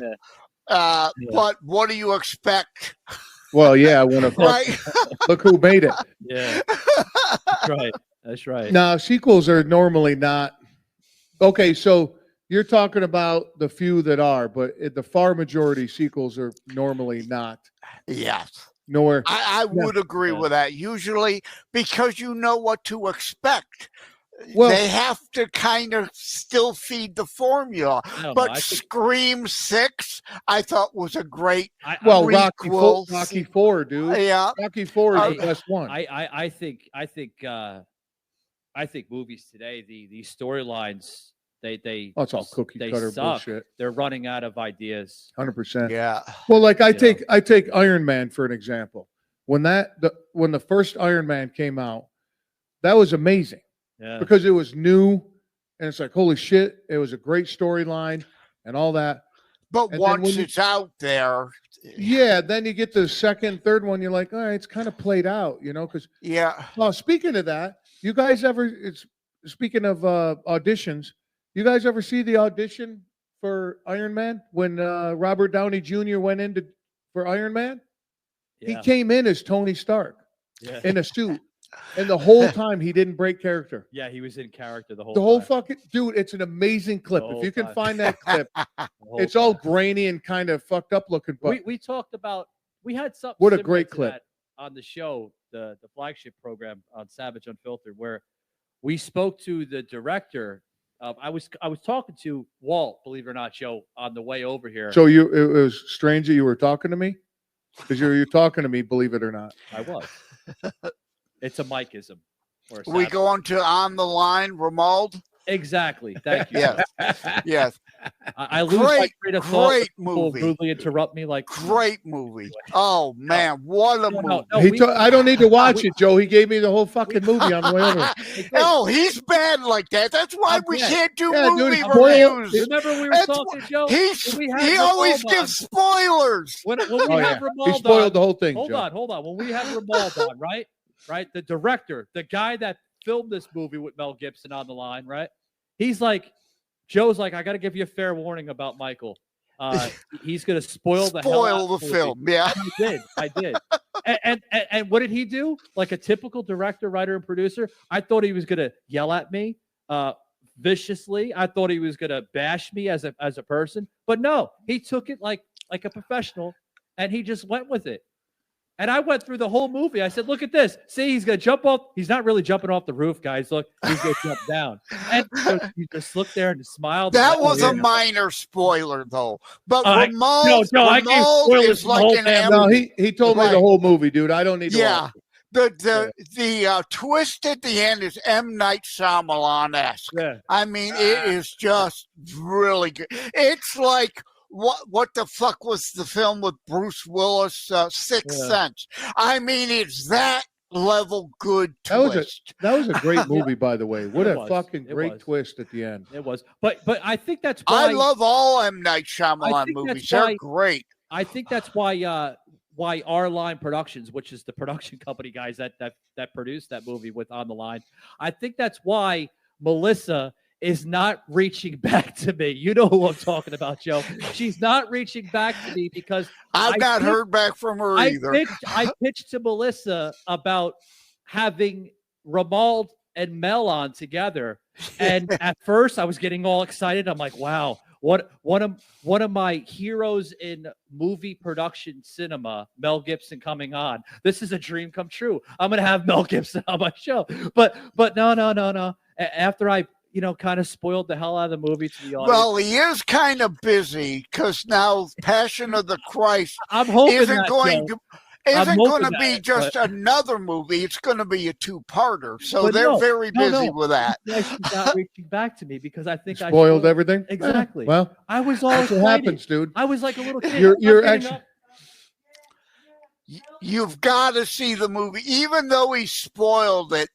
[SPEAKER 3] but what do you expect?
[SPEAKER 1] Well, yeah, look who made it.
[SPEAKER 2] Yeah, that's right.
[SPEAKER 1] Now, sequels are normally not. Okay, so you're talking about the few that are, but the far majority sequels are normally not.
[SPEAKER 3] Yes.
[SPEAKER 1] Nowhere.
[SPEAKER 3] I would agree with that. Usually because you know what to expect.
[SPEAKER 1] Well,
[SPEAKER 3] they have to kind of still feed the formula. But Scream 6, I thought was a great
[SPEAKER 1] Rocky 4, dude.
[SPEAKER 3] Yeah.
[SPEAKER 1] Rocky 4 is the best one.
[SPEAKER 2] I think movies today, these storylines,
[SPEAKER 1] it's all cookie cutter bullshit.
[SPEAKER 2] They're running out of ideas.
[SPEAKER 1] 100%.
[SPEAKER 3] Yeah.
[SPEAKER 1] Well, like I take Iron Man for an example. When the first Iron Man came out, that was amazing.
[SPEAKER 2] Yeah.
[SPEAKER 1] Because it was new, and it's like, holy shit, it was a great storyline and all that.
[SPEAKER 3] But once it's out there.
[SPEAKER 1] Yeah, then you get the second, third one, you're like, all right, it's kind of played out, because.
[SPEAKER 3] Yeah.
[SPEAKER 1] Well, speaking of that, you guys ever, speaking of auditions, you guys ever see the audition for Iron Man when Robert Downey Jr. went in for Iron Man?
[SPEAKER 2] Yeah.
[SPEAKER 1] He came in as Tony Stark in a suit, and the whole time he didn't break character.
[SPEAKER 2] Yeah, he was in character the whole time.
[SPEAKER 1] Fucking dude. It's an amazing clip. If you can
[SPEAKER 2] time.
[SPEAKER 1] find that clip, it's all grainy and kind of fucked up looking. But
[SPEAKER 2] We talked about, we had something.
[SPEAKER 1] What a
[SPEAKER 2] similar
[SPEAKER 1] great
[SPEAKER 2] to
[SPEAKER 1] clip.
[SPEAKER 2] that on the show, the flagship program on Savaged Unfiltered, where we spoke to the director. I was talking to Walt, believe it or not, Joe, on the way over here.
[SPEAKER 1] So it was strange that you were talking to me, because you're talking to me, believe it or not.
[SPEAKER 2] I was. It's a Mikeism. Or a
[SPEAKER 3] We
[SPEAKER 2] Savage.
[SPEAKER 3] go on to On the Line, Romuald.
[SPEAKER 2] Exactly. Thank you.
[SPEAKER 3] Yes. Yes.
[SPEAKER 2] I lose my train of thought.
[SPEAKER 3] Great
[SPEAKER 2] when people
[SPEAKER 3] movie.
[SPEAKER 2] rudely interrupt me like
[SPEAKER 3] Great movie. Oh man, what a movie.
[SPEAKER 1] I don't need to watch it, Joe. He gave me the whole fucking movie on the way over.
[SPEAKER 3] No, he's bad like that. That's why we can't do movie
[SPEAKER 1] dude,
[SPEAKER 3] reviews.
[SPEAKER 2] Remember we were
[SPEAKER 3] That's
[SPEAKER 2] talking, Joe?
[SPEAKER 3] He always gives spoilers.
[SPEAKER 2] When we have Romuald
[SPEAKER 1] He spoiled
[SPEAKER 2] on,
[SPEAKER 1] the whole thing.
[SPEAKER 2] Hold
[SPEAKER 1] Joe.
[SPEAKER 2] on. When we have Romuald on, right? The director, the guy that filmed this movie with Mel Gibson on the line, right? He's like, Joe's like, I got to give you a fair warning about Michael. He's going to spoil the
[SPEAKER 3] film. Yeah,
[SPEAKER 2] I did. And what did he do? Like a typical director, writer, and producer, I thought he was going to yell at me viciously. I thought he was going to bash me as a person, but no, he took it like a professional, and he just went with it. And I went through the whole movie. I said, look at this. See, he's going to jump off. He's not really jumping off the roof, guys. Look, he's going to jump down. And so you just looked there and smiled.
[SPEAKER 3] That was a minor spoiler, though. But Romuald is like an
[SPEAKER 1] No, he told me the whole movie, dude. I don't need to watch it.
[SPEAKER 3] The twist at the end is M. Night Shyamalan-esque.
[SPEAKER 1] Yeah.
[SPEAKER 3] I mean, it is just really good. It's like, what the fuck was the film with Bruce Willis, Sixth Sense? I mean, it's that level good twist.
[SPEAKER 1] That was a great movie, by the way. What a fucking great twist at the end.
[SPEAKER 2] It was. But I think that's why
[SPEAKER 3] I love all M. Night Shyamalan movies. They're great.
[SPEAKER 2] I think that's why Our Line Productions, which is the production company guys that produced that movie with On the Line, I think that's why Melissa is not reaching back to me. You know who I'm talking about, Joe. She's not reaching back to me because
[SPEAKER 3] I've not heard back from her either.
[SPEAKER 2] I pitched to Melissa about having Romuald and Mel on together. And at first I was getting all excited. I'm like, wow, one of my heroes in movie production cinema, Mel Gibson, coming on. This is a dream come true. I'm going to have Mel Gibson on my show. But no. After I kind of spoiled the hell out of the movie to the audience.
[SPEAKER 3] Well, he is kind of busy because now Passion of the Christ
[SPEAKER 2] isn't
[SPEAKER 3] going to be just another movie. It's going to be a two-parter. So they're very busy with that.
[SPEAKER 2] She's not reaching back to me because I think I
[SPEAKER 1] spoiled everything.
[SPEAKER 2] Exactly.
[SPEAKER 1] Well,
[SPEAKER 2] I was all
[SPEAKER 1] that's what happens, dude.
[SPEAKER 2] I was like a little kid.
[SPEAKER 1] You're actually.
[SPEAKER 3] You've got to see the movie, even though he spoiled it.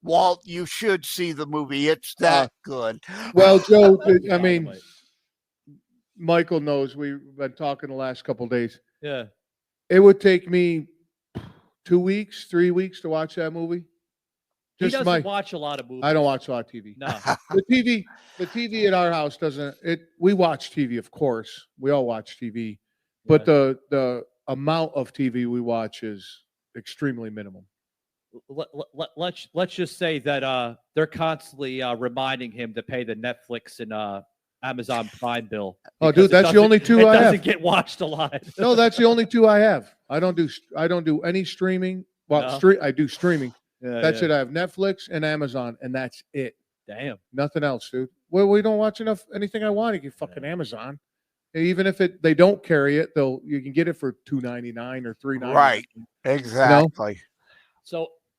[SPEAKER 3] Walt, you should see the movie. It's that good.
[SPEAKER 1] Well, Joe, I mean, Michael knows we've been talking the last couple of days.
[SPEAKER 2] Yeah.
[SPEAKER 1] It would take me 2 weeks, 3 weeks to watch that movie.
[SPEAKER 2] He doesn't watch a lot of movies.
[SPEAKER 1] I don't watch a lot of TV.
[SPEAKER 2] No.
[SPEAKER 1] The TV at our house doesn't. We watch TV, of course. We all watch TV, but the amount of TV we watch is extremely minimum.
[SPEAKER 2] Let's just say that they're constantly reminding him to pay the Netflix and Amazon Prime bill.
[SPEAKER 1] Oh, dude, that's the only two I have.
[SPEAKER 2] It doesn't get watched a lot.
[SPEAKER 1] No, that's the only two I have. I don't do any streaming. Well,
[SPEAKER 2] No.
[SPEAKER 1] I do streaming. That's
[SPEAKER 2] it.
[SPEAKER 1] I have Netflix and Amazon, and that's it.
[SPEAKER 2] Damn.
[SPEAKER 1] Nothing else, dude. Well, we don't watch anything I want. You get fucking Amazon. Even if they don't carry it, you can get it for $2.99 or $3.99.
[SPEAKER 3] Right. Exactly.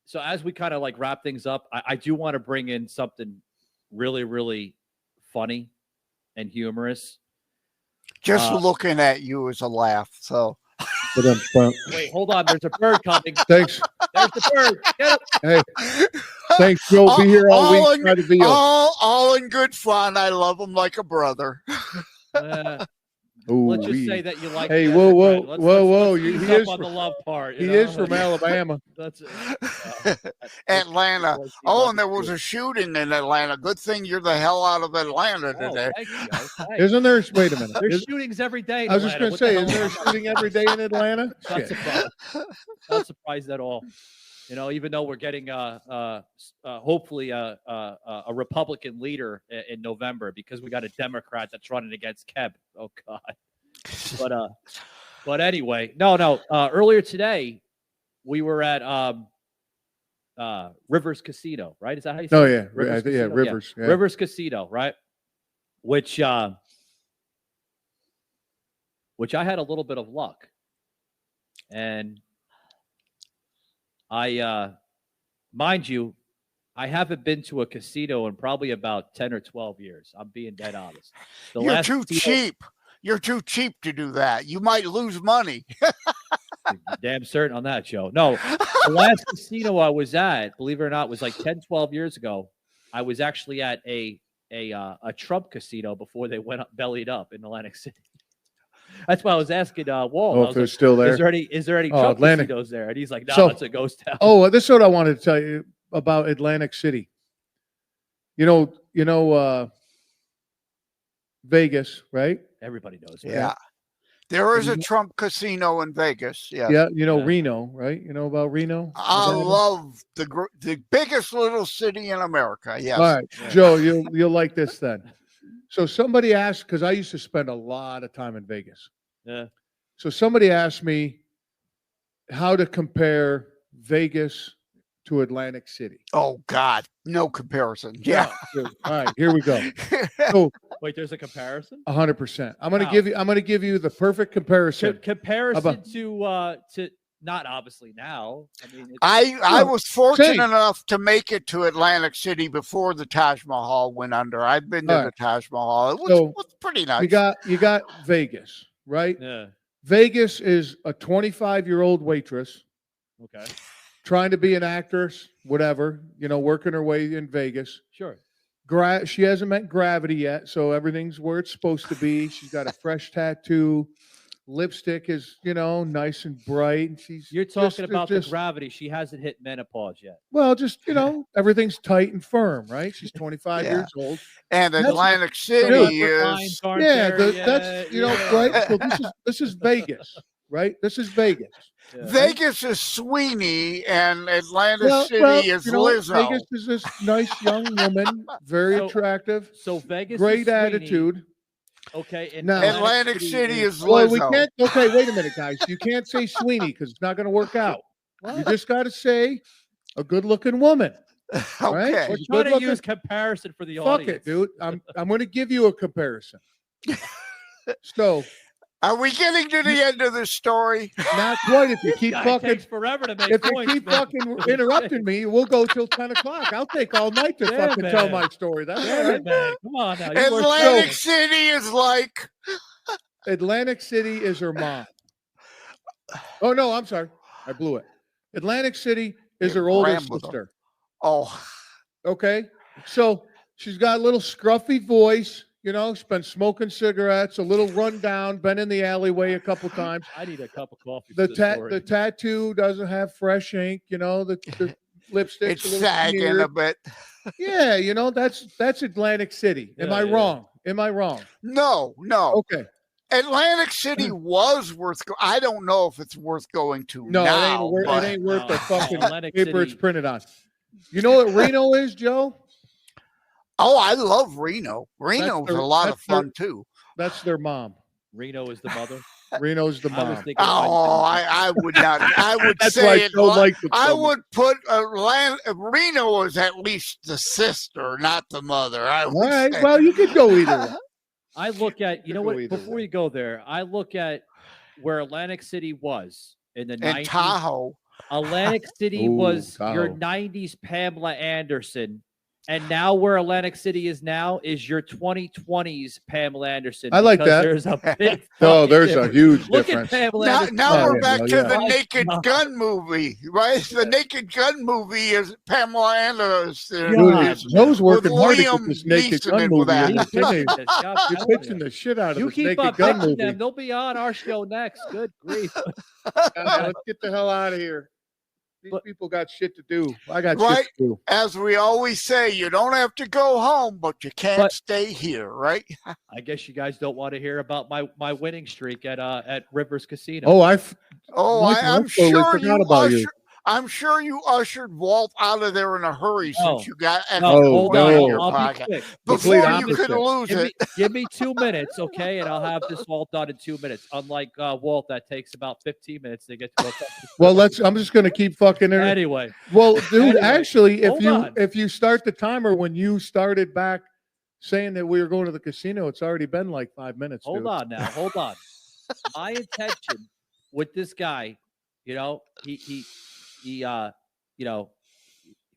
[SPEAKER 2] So as we kind of like wrap things up, I do want to bring in something really, really funny and humorous.
[SPEAKER 3] Just looking at you is a laugh. So
[SPEAKER 2] wait, hold on. There's a bird coming.
[SPEAKER 1] Thanks.
[SPEAKER 2] There's the bird. Get it.
[SPEAKER 1] Hey, thanks, Joe. Be here all week.
[SPEAKER 3] All in good fun. I love him like a brother.
[SPEAKER 2] Let's just say that you like.
[SPEAKER 1] Hey,
[SPEAKER 2] the
[SPEAKER 1] whoa,
[SPEAKER 2] other
[SPEAKER 1] whoa,
[SPEAKER 2] friend. Let's-
[SPEAKER 1] whoa,
[SPEAKER 2] let's-
[SPEAKER 1] whoa!
[SPEAKER 2] let's
[SPEAKER 1] He
[SPEAKER 2] ease
[SPEAKER 1] is
[SPEAKER 2] up on the love part.
[SPEAKER 1] He is from Alabama.
[SPEAKER 2] That's
[SPEAKER 3] Atlanta. Oh, and there was a shooting in Atlanta. Good thing you're the hell out of Atlanta today.
[SPEAKER 2] Thank you, guys. Thanks.
[SPEAKER 1] Isn't there? Wait a minute.
[SPEAKER 2] There's shootings every day. In
[SPEAKER 1] I was just
[SPEAKER 2] Atlanta.
[SPEAKER 1] going to
[SPEAKER 2] What the
[SPEAKER 1] say,
[SPEAKER 2] hell
[SPEAKER 1] is there a shooting every day in Atlanta?
[SPEAKER 2] Not
[SPEAKER 1] Shit.
[SPEAKER 2] surprised. Not surprised at all. You know, even though we're getting hopefully a Republican leader in November because we got a Democrat that's running against Keb. Oh God. But anyway, no. Earlier today, we were at Rivers Casino, right? Is that how you say
[SPEAKER 1] Oh
[SPEAKER 2] it?
[SPEAKER 1] yeah,
[SPEAKER 2] Rivers
[SPEAKER 1] yeah,
[SPEAKER 2] Casino?
[SPEAKER 1] Rivers. Yeah.
[SPEAKER 2] Rivers Casino, right? Which I had a little bit of luck, and mind you, I haven't been to a casino in probably about 10 or 12 years. I'm being dead honest.
[SPEAKER 3] You're too cheap. You're too cheap to do that. You might lose money.
[SPEAKER 2] Damn certain on that, Joe. No, the last casino I was at, believe it or not, was like 10, 12 years ago. I was actually at a Trump casino before they went up, bellied up in Atlantic City. That's why I was asking Walt.
[SPEAKER 1] Oh, if it's still there.
[SPEAKER 2] Is there any Trump casinos there? And he's like, no, it's a ghost town.
[SPEAKER 1] Oh, this is what I wanted to tell you about Atlantic City. You know, Vegas, right?
[SPEAKER 2] Everybody knows.
[SPEAKER 3] Yeah. There is a Trump casino in Vegas. Yeah.
[SPEAKER 1] Yeah. You know, Reno, right? You know about Reno?
[SPEAKER 3] I love the biggest little city in America. Yes.
[SPEAKER 1] All right, Joe, you'll like this then. So somebody asked, because I used to spend a lot of time in Vegas.
[SPEAKER 2] Yeah.
[SPEAKER 1] So somebody asked me how to compare Vegas to Atlantic City.
[SPEAKER 3] Oh God, no comparison. Yeah.
[SPEAKER 1] All right, here we go. So
[SPEAKER 2] wait, there's a comparison?
[SPEAKER 1] 100%. I'm gonna give you the perfect comparison.
[SPEAKER 2] Comparison to not obviously now. I mean,
[SPEAKER 3] I was fortunate enough to make it to Atlantic City before the Taj Mahal went under. I've been to the Taj Mahal. It was pretty nice.
[SPEAKER 1] You got Vegas, right?
[SPEAKER 2] Yeah.
[SPEAKER 1] Vegas is a 25-year-old waitress.
[SPEAKER 2] Okay.
[SPEAKER 1] Trying to be an actress, whatever, working her way in Vegas.
[SPEAKER 2] Sure.
[SPEAKER 1] She hasn't met gravity yet, so everything's where it's supposed to be. She's got a fresh tattoo. Lipstick is, nice and bright. And
[SPEAKER 2] You're talking about the gravity. She hasn't hit menopause yet.
[SPEAKER 1] Well, just, everything's tight and firm, right? She's 25 years old.
[SPEAKER 3] And Atlantic City is...
[SPEAKER 1] that's, right? So this is Vegas, right? This is Vegas.
[SPEAKER 3] Yeah. Vegas is Sweeney and Atlantic City is Lizzo.
[SPEAKER 1] Vegas is this nice young woman, very attractive.
[SPEAKER 2] So Vegas
[SPEAKER 1] great
[SPEAKER 2] is
[SPEAKER 1] attitude.
[SPEAKER 2] Okay, and
[SPEAKER 1] now,
[SPEAKER 3] Atlantic City is Lizzo.
[SPEAKER 1] Well, we can't. Okay, wait a minute, guys. You can't say Sweeney because it's not going to work out. You just got to say a good-looking woman.
[SPEAKER 3] Okay,
[SPEAKER 1] right?
[SPEAKER 2] We're trying to use comparison for the audience.
[SPEAKER 1] Fuck it, dude. I'm going to give you a comparison. So.
[SPEAKER 3] Are we getting to the end of this story?
[SPEAKER 1] Not quite. If you keep fucking
[SPEAKER 2] takes forever to make
[SPEAKER 1] if
[SPEAKER 2] points,
[SPEAKER 1] you keep fucking interrupting me, we'll go till 10 o'clock. I'll take all night to fucking tell my story. That's all right,
[SPEAKER 2] man. Come on now.
[SPEAKER 3] Atlantic City is like
[SPEAKER 1] Atlantic City is her mom. Oh no, I'm sorry. I blew it. Atlantic City is her oldest sister.
[SPEAKER 3] Oh.
[SPEAKER 1] Okay. So she's got a little scruffy voice. She's been smoking cigarettes, a little rundown, been in the alleyway a couple times.
[SPEAKER 2] I need a cup of coffee.
[SPEAKER 1] The tattoo doesn't have fresh ink. The lipstick.
[SPEAKER 3] It's sagging a bit.
[SPEAKER 1] Yeah, that's Atlantic City. Am I wrong?
[SPEAKER 3] No.
[SPEAKER 1] Okay.
[SPEAKER 3] Atlantic City was worth. I don't know if it's worth going to.
[SPEAKER 1] No,
[SPEAKER 3] now,
[SPEAKER 1] it ain't worth the fucking paper it's
[SPEAKER 2] City.
[SPEAKER 1] printed on. You know what Reno is, Joe?
[SPEAKER 3] Oh, I love Reno. Reno's a lot of fun too.
[SPEAKER 1] That's their mom.
[SPEAKER 2] Reno is the mother.
[SPEAKER 1] Reno's the mom.
[SPEAKER 3] I would not. I would
[SPEAKER 1] That's
[SPEAKER 3] say it. I
[SPEAKER 1] so
[SPEAKER 3] would put Reno is at least the sister, not the mother.
[SPEAKER 1] All right. Well, you could go either way.
[SPEAKER 2] I look at what before you go there. I look at where Atlantic City was in the 90s.
[SPEAKER 3] Tahoe.
[SPEAKER 2] Atlantic City was
[SPEAKER 1] Tahoe.
[SPEAKER 2] your 90s Pamela Anderson. And now where Atlantic City is now is your 2020s Pamela Anderson.
[SPEAKER 1] I like that.
[SPEAKER 2] There's a big
[SPEAKER 1] there's a huge
[SPEAKER 2] Look
[SPEAKER 1] difference.
[SPEAKER 2] at Pamela
[SPEAKER 3] Now,
[SPEAKER 2] Anderson.
[SPEAKER 3] now we're back to the
[SPEAKER 2] My
[SPEAKER 3] Naked
[SPEAKER 2] God.
[SPEAKER 3] Gun movie, right? The Naked Gun movie is Pamela Anderson.
[SPEAKER 2] God.
[SPEAKER 1] Joe's working hard to get
[SPEAKER 3] Liam
[SPEAKER 1] this Naked
[SPEAKER 3] Neeson
[SPEAKER 1] Gun
[SPEAKER 3] in
[SPEAKER 1] movie.
[SPEAKER 3] with that.
[SPEAKER 1] in the teenage- You're
[SPEAKER 2] You're
[SPEAKER 1] pitching the shit out of
[SPEAKER 2] You
[SPEAKER 1] this
[SPEAKER 2] keep
[SPEAKER 1] Naked
[SPEAKER 2] on
[SPEAKER 1] Gun
[SPEAKER 2] pitching
[SPEAKER 1] movie.
[SPEAKER 2] them. They'll be on our show next. Good grief.
[SPEAKER 1] Let's get the hell out of here. These people got shit to do. I got
[SPEAKER 3] Right.
[SPEAKER 1] shit to do.
[SPEAKER 3] As we always say, you don't have to go home, but you can't stay here, right?
[SPEAKER 2] I guess you guys don't want to hear about my winning streak at Rivers Casino.
[SPEAKER 1] Oh,
[SPEAKER 3] I'm
[SPEAKER 1] totally
[SPEAKER 3] sure
[SPEAKER 1] forgot about you.
[SPEAKER 3] I'm sure you ushered Walt out of there in a hurry since you got extra
[SPEAKER 2] hold
[SPEAKER 3] money
[SPEAKER 2] on.
[SPEAKER 3] in your
[SPEAKER 2] I'll be
[SPEAKER 3] pocket
[SPEAKER 2] quick.
[SPEAKER 3] before
[SPEAKER 1] Complete
[SPEAKER 3] you could
[SPEAKER 1] opposite.
[SPEAKER 3] lose it.
[SPEAKER 2] Give me 2 minutes, okay? And I'll have this all done in 2 minutes. Unlike Walt, that takes about 15 minutes to get to go.
[SPEAKER 1] Well, I'm just gonna keep fucking it.
[SPEAKER 2] Anyway.
[SPEAKER 1] Well, dude,
[SPEAKER 2] Anyway,
[SPEAKER 1] actually,
[SPEAKER 2] hold on.
[SPEAKER 1] if you start the timer when you started back saying that we were going to the casino, it's already been like 5 minutes.
[SPEAKER 2] Hold
[SPEAKER 1] dude.
[SPEAKER 2] on now. Hold on. My intention with this guy, he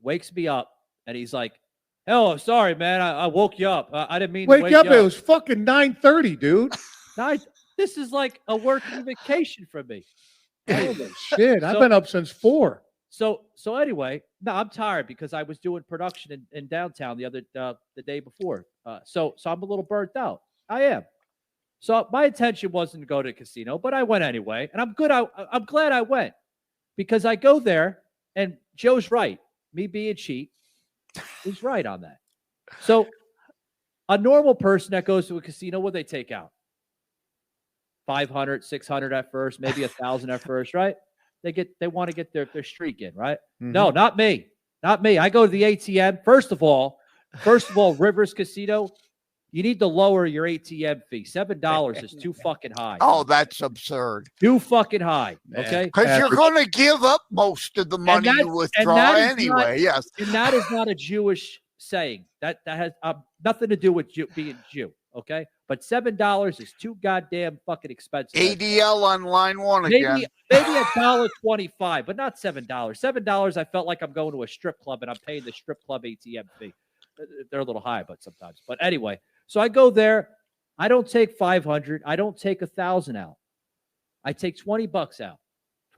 [SPEAKER 2] wakes me up and he's like, "Oh, sorry, man. I woke you up. I didn't mean to
[SPEAKER 1] Wake up!
[SPEAKER 2] you
[SPEAKER 1] It was fucking 9:30, dude.
[SPEAKER 2] This is like a working vacation for me.
[SPEAKER 1] Holy shit! I've been up since 4.
[SPEAKER 2] So anyway, no, I'm tired because I was doing production in downtown the day before. So I'm a little burnt out. I am. So my intention wasn't to go to a casino, but I went anyway, and I'm good. I'm glad I went because I go there, and Joe's right. Me being cheap, he's right on that. So a normal person that goes to a casino, what they take out? 500, 600 at first, maybe 1,000 at first, right? They want to get their streak in, right?
[SPEAKER 1] Mm-hmm.
[SPEAKER 2] No, not me. Not me. I go to the ATM. First of all, Rivers Casino, you need to lower your ATM fee. $7 is too fucking high.
[SPEAKER 3] Oh, that's absurd.
[SPEAKER 2] Too fucking high. Okay.
[SPEAKER 3] Because you're going to give up most of the money you withdraw anyway. Yes.
[SPEAKER 2] And that is not a Jewish saying. That has nothing to do with being Jew. Okay. But $7 is too goddamn fucking expensive.
[SPEAKER 3] ADL on line 1 again.
[SPEAKER 2] Maybe $1.25, but not $7. $7, I felt like I'm going to a strip club and I'm paying the strip club ATM fee. They're a little high, but sometimes. But anyway, so I go there. I don't take 500. I don't take 1,000 out. I take $20 out.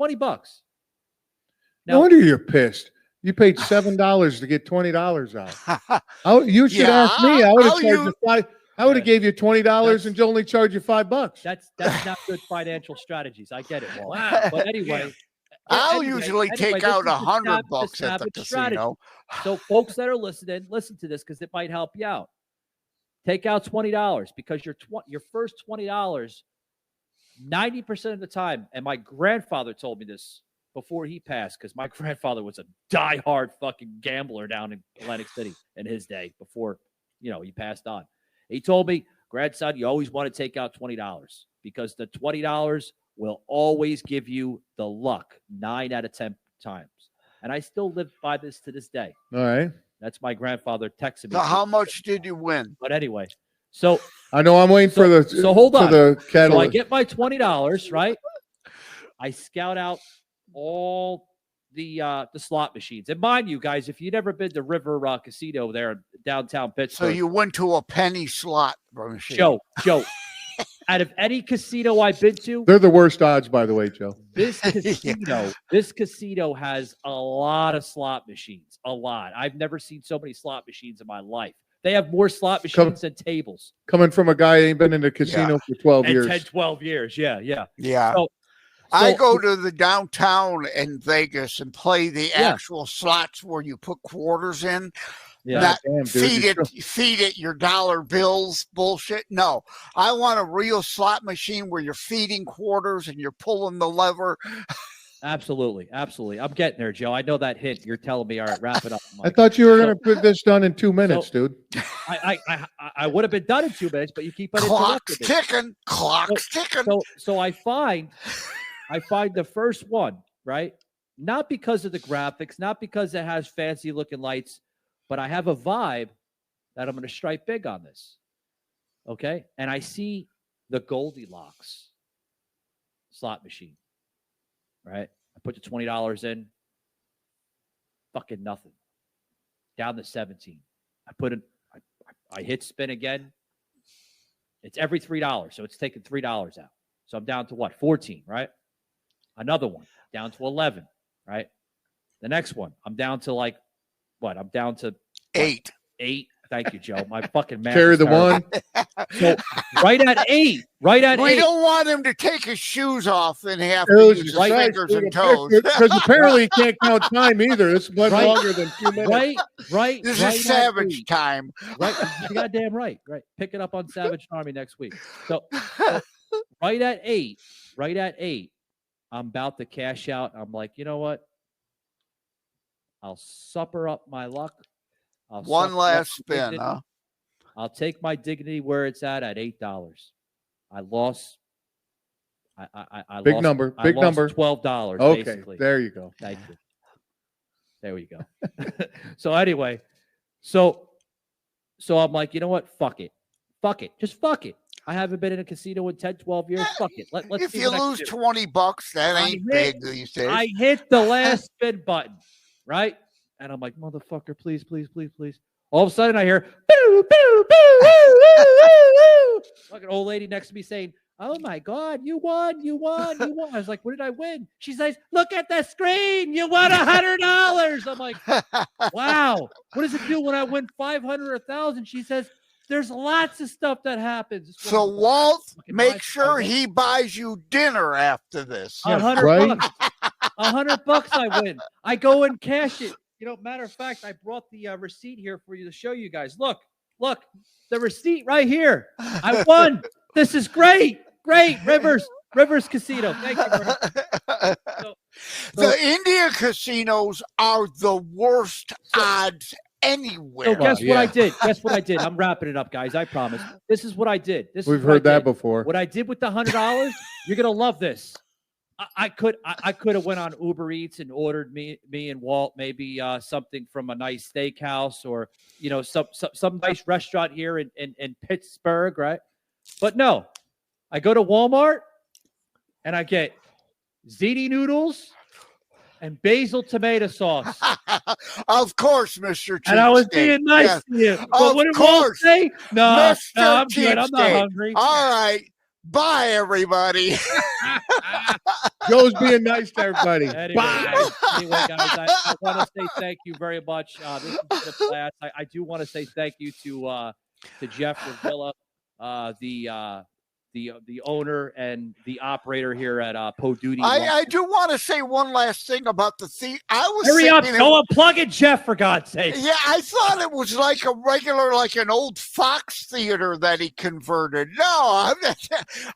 [SPEAKER 2] $20. Now,
[SPEAKER 1] No wonder you're pissed. You paid $7 to get $20 out. You should ask me. I would have charged you $5. I would have gave you $20 and only charge you $5.
[SPEAKER 2] That's not good financial strategies. I get it, Walt. Wow. But anyway,
[SPEAKER 3] I'll usually take out $100 at the casino.
[SPEAKER 2] So folks that are listening, listen to this because it might help you out. Take out $20 because your first $20, 90% of the time, and my grandfather told me this before he passed because my grandfather was a diehard fucking gambler down in Atlantic City in his day before, he passed on. He told me, grandson, you always want to take out $20 because the $20 will always give you the luck 9 out of 10 times. And I still live by this to this day.
[SPEAKER 1] All right.
[SPEAKER 2] That's my grandfather texted me.
[SPEAKER 3] So how much did you win?
[SPEAKER 2] But anyway, so
[SPEAKER 1] I know I'm waiting for the
[SPEAKER 2] hold on.
[SPEAKER 1] the catalyst.
[SPEAKER 2] So I get my $20, right? I scout out all the slot machines. And mind you, guys, if you've never been to River Casino there in downtown Pittsburgh.
[SPEAKER 3] So you went to a penny slot machine.
[SPEAKER 2] Joe, out of any casino I've been to,
[SPEAKER 1] they're the worst odds, by the way, Joe.
[SPEAKER 2] This casino has a lot of slot machines. A lot. I've never seen so many slot machines in my life. They have more slot machines than tables.
[SPEAKER 1] Coming from a guy who ain't been in the casino for 12 years.
[SPEAKER 2] 10, 12 years. Yeah.
[SPEAKER 3] So I go to the downtown in Vegas and play the actual slots where you put quarters in.
[SPEAKER 2] Yeah,
[SPEAKER 3] feed it your dollar bills bullshit. No, I want a real slot machine where you're feeding quarters and you're pulling the lever.
[SPEAKER 2] Absolutely. I'm getting there, Joe. I know that hint. You're telling me, all right, wrap it up.
[SPEAKER 1] I thought you were going to put this done in 2 minutes, dude.
[SPEAKER 2] I would have been done in 2 minutes, but you keep on
[SPEAKER 3] Clock's ticking.
[SPEAKER 2] So I find the first one, right? Not because of the graphics, not because it has fancy looking lights, but I have a vibe that I'm going to strike big on this. Okay? And I see the Goldilocks slot machine, right? I put the $20 in, fucking nothing. Down to 17. I hit spin again. It's every $3, so it's taking $3 out. So I'm down to what? 14, right? Another one down to 11, right? The next one, I'm down to like what? I'm down to
[SPEAKER 3] 8.
[SPEAKER 2] 8. Thank you, Joe. My fucking math.
[SPEAKER 1] Carry the one.
[SPEAKER 2] So right at 8. Right at 8.
[SPEAKER 3] We don't want him to take his shoes off and have to
[SPEAKER 1] Those
[SPEAKER 3] use his
[SPEAKER 1] right,
[SPEAKER 3] fingers and toes.
[SPEAKER 1] Because apparently he can't count time either. It's much longer than 2 minutes.
[SPEAKER 2] Right.
[SPEAKER 3] This
[SPEAKER 2] right
[SPEAKER 3] is Savage time.
[SPEAKER 2] Right. You goddamn right. Right. Pick it up on Savage Army next week. So right at 8, I'm about to cash out. I'm like, you know what? I'll supper up my luck.
[SPEAKER 3] One last spin, huh?
[SPEAKER 2] I'll take my dignity where it's at $8. I lost. I
[SPEAKER 1] Big
[SPEAKER 2] lost,
[SPEAKER 1] number.
[SPEAKER 2] I
[SPEAKER 1] Big
[SPEAKER 2] lost
[SPEAKER 1] number.
[SPEAKER 2] $12.
[SPEAKER 1] Okay,
[SPEAKER 2] basically.
[SPEAKER 1] there you go.
[SPEAKER 2] Thank you. There we go. So anyway, so I'm like, you know what? Fuck it. Just fuck it. I haven't been in a casino in 10, 12 years. Fuck it. Let's
[SPEAKER 3] if
[SPEAKER 2] see
[SPEAKER 3] you
[SPEAKER 2] what I
[SPEAKER 3] lose
[SPEAKER 2] can do.
[SPEAKER 3] $20, that ain't big these days.
[SPEAKER 2] I hit the last spin button, right? And I'm like, motherfucker, please. All of a sudden I hear, boo, boo, boo, woo, woo, woo, woo. Like an old lady next to me saying, oh my God, you won. I was like, what did I win? She says, look at the screen. You won $100. I'm like, wow. What does it do when I win 500 or 1,000? She says, there's lots of stuff that happens.
[SPEAKER 3] So Walt, make sure he buys you dinner after this.
[SPEAKER 2] $100. $100 I win. I go and cash it. You know, matter of fact, I brought the receipt here for you to show you guys. Look, the receipt right here. I won. This is great. Rivers Casino. Thank you.
[SPEAKER 3] The India casinos are the worst odds anywhere.
[SPEAKER 2] So guess what I did? I'm wrapping it up, guys. I promise. This is what I did.
[SPEAKER 1] We've heard that before.
[SPEAKER 2] What I did with the $100, you're gonna love this. I could have went on Uber Eats and ordered me and Walt maybe something from a nice steakhouse or some nice restaurant here in Pittsburgh, right? But no, I go to Walmart and I get ziti noodles and basil tomato sauce.
[SPEAKER 3] Of course, Mr. Cheapskate.
[SPEAKER 2] And I was being nice to you. But what did Walt say? No, I'm good. I'm not hungry.
[SPEAKER 3] All right. Bye, everybody.
[SPEAKER 1] Joe's being nice to everybody.
[SPEAKER 2] Anyway,
[SPEAKER 1] Bye.
[SPEAKER 2] Guys, I want to say thank you very much. This is the class. I do want to say thank you to Jeff Revilla, the owner and the operator here at Podooty.
[SPEAKER 3] I do want to say one last thing about the theater.
[SPEAKER 2] Hurry up, go unplug it, Jeff, for God's sake.
[SPEAKER 3] Yeah, I thought it was like a regular, like an old Fox theater that he converted. No,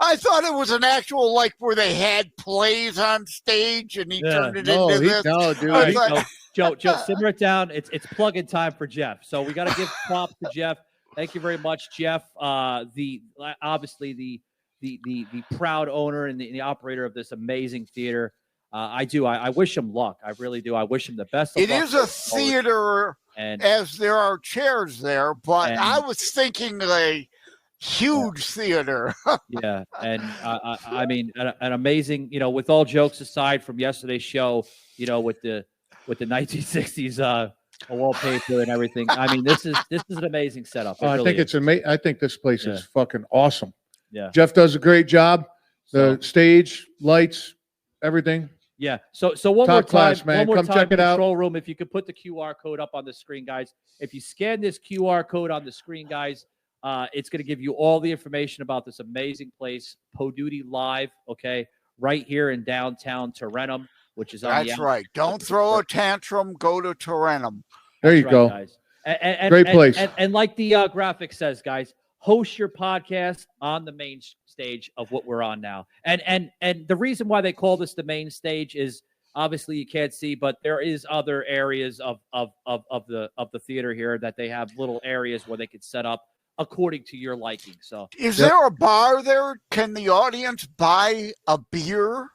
[SPEAKER 3] I thought it was an actual, like, where they had plays on stage and he turned it into this.
[SPEAKER 1] No, dude.
[SPEAKER 2] Joe, simmer it down. It's plug-in time for Jeff. So we got to give props to Jeff. Thank you very much, Jeff. Obviously the proud owner and the operator of this amazing theater. I wish him luck. I really do. I wish him the best.
[SPEAKER 3] It is a theater, as there are chairs there, but I was thinking a huge theater.
[SPEAKER 2] Yeah, and I mean, an amazing. With all jokes aside from yesterday's show, with the 1960s. A wallpaper and everything. I mean, this is an amazing setup.
[SPEAKER 1] I think it's amazing. I think this place is fucking awesome.
[SPEAKER 2] Yeah,
[SPEAKER 1] Jeff does a great job. The stage, lights, everything.
[SPEAKER 2] Yeah. So one
[SPEAKER 1] Top
[SPEAKER 2] more time,
[SPEAKER 1] class, man. Come check it out.
[SPEAKER 2] Control room. If you could put the QR code up on the screen, guys. If you scan this QR code on the screen, guys, it's going to give you all the information about this amazing place, Podooty Live. Okay, right here in downtown Tarentum. Which is on
[SPEAKER 3] That's right. Don't throw a tantrum. Go to Tarentum.
[SPEAKER 1] There you go.
[SPEAKER 2] Guys. And,
[SPEAKER 1] great place.
[SPEAKER 2] And like the graphic says, guys, host your podcast on the main stage of what we're on now. And the reason why they call this the main stage is obviously you can't see, but there is other areas of the theater here that they have little areas where they could set up according to your liking. So
[SPEAKER 3] is there a bar there? Can the audience buy a beer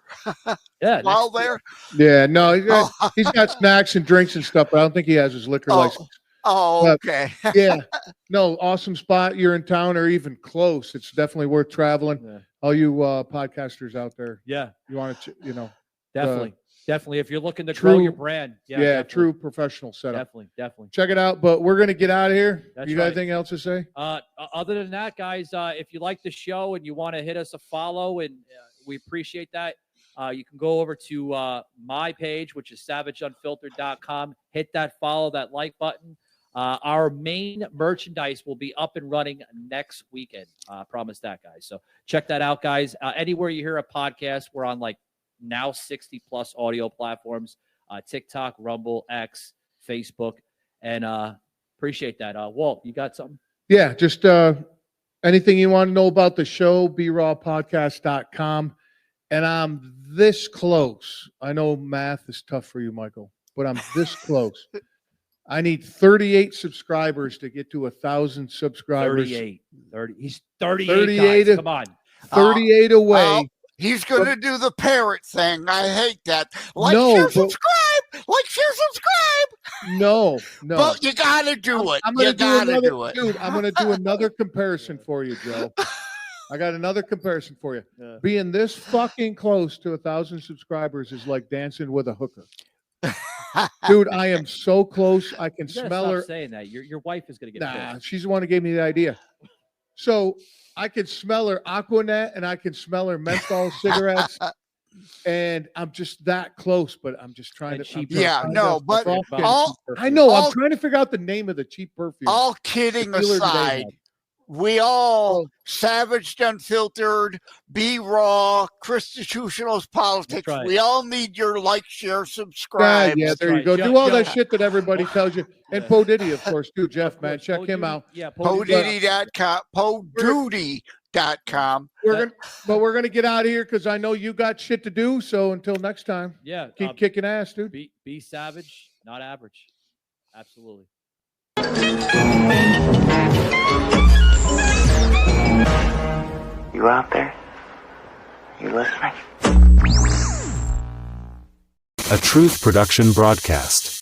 [SPEAKER 3] while there?
[SPEAKER 1] Yeah, no, he's got snacks and drinks and stuff, but I don't think he has his liquor license.
[SPEAKER 3] Oh, okay.
[SPEAKER 1] Yeah, no, awesome spot. You're in town or even close. It's definitely worth traveling. Yeah. All you podcasters out there.
[SPEAKER 2] Yeah.
[SPEAKER 1] You want to,
[SPEAKER 2] Definitely. Definitely. If you're looking to grow your brand.
[SPEAKER 1] Yeah, true professional setup.
[SPEAKER 2] Definitely.
[SPEAKER 1] Check it out. But we're going to get out of here.
[SPEAKER 2] That's
[SPEAKER 1] you got
[SPEAKER 2] right.
[SPEAKER 1] anything else to say?
[SPEAKER 2] Other than that, guys, if you like the show and you want to hit us a follow, and we appreciate that, you can go over to my page, which is savagedunfiltered.com. Hit that follow, that like button. Our main merchandise will be up and running next weekend. I promise that, guys. So check that out, guys. Anywhere you hear a podcast, we're on like now 60 plus audio platforms, TikTok, Rumble, X, Facebook, and appreciate that. Walt, you got something?
[SPEAKER 1] Yeah, just anything you want to know about the show, brawpodcast.com. And I'm this close. I know math is tough for you, Michael, but I'm this close. I need 38 subscribers to get to 1,000 subscribers.
[SPEAKER 2] 38. He's 38, guys. Come on.
[SPEAKER 1] 38 away.
[SPEAKER 3] He's going to do the parrot thing. I hate that. Share, subscribe. Like, share, subscribe.
[SPEAKER 1] No.
[SPEAKER 3] But you got to do it.
[SPEAKER 1] I'm going to do it. Dude, I'm going to do another comparison for you, Joe. I got another comparison for you. Yeah. Being this fucking close to 1,000 subscribers is like dancing with a hooker. Dude, I am so close. I can smell her.
[SPEAKER 2] Saying that. Your wife is going to get pissed.
[SPEAKER 1] She's the one who gave me the idea. So I can smell her Aquanet and I can smell her menthol cigarettes. And I'm just that close, but I'm just trying to. I know. I'm trying to figure out the name of the cheap perfume.
[SPEAKER 3] All kidding aside, we all Savaged, Unfiltered, Be Raw, Constitutionalist Politics. Right. We all need your like, share, subscribe.
[SPEAKER 1] Yeah, there you go. Do all that shit that everybody tells you. And Poe Diddy, of course, too, Jeff, man. Check him out.
[SPEAKER 2] Yeah,
[SPEAKER 3] PoeDiddy.com. PoeDuty.com.
[SPEAKER 1] We're gonna get out of here because I know you got shit to do. So until next time, keep kicking ass, dude.
[SPEAKER 2] Be savage, not average. Absolutely.
[SPEAKER 7] You out there? You listening?
[SPEAKER 5] A Truth Production broadcast.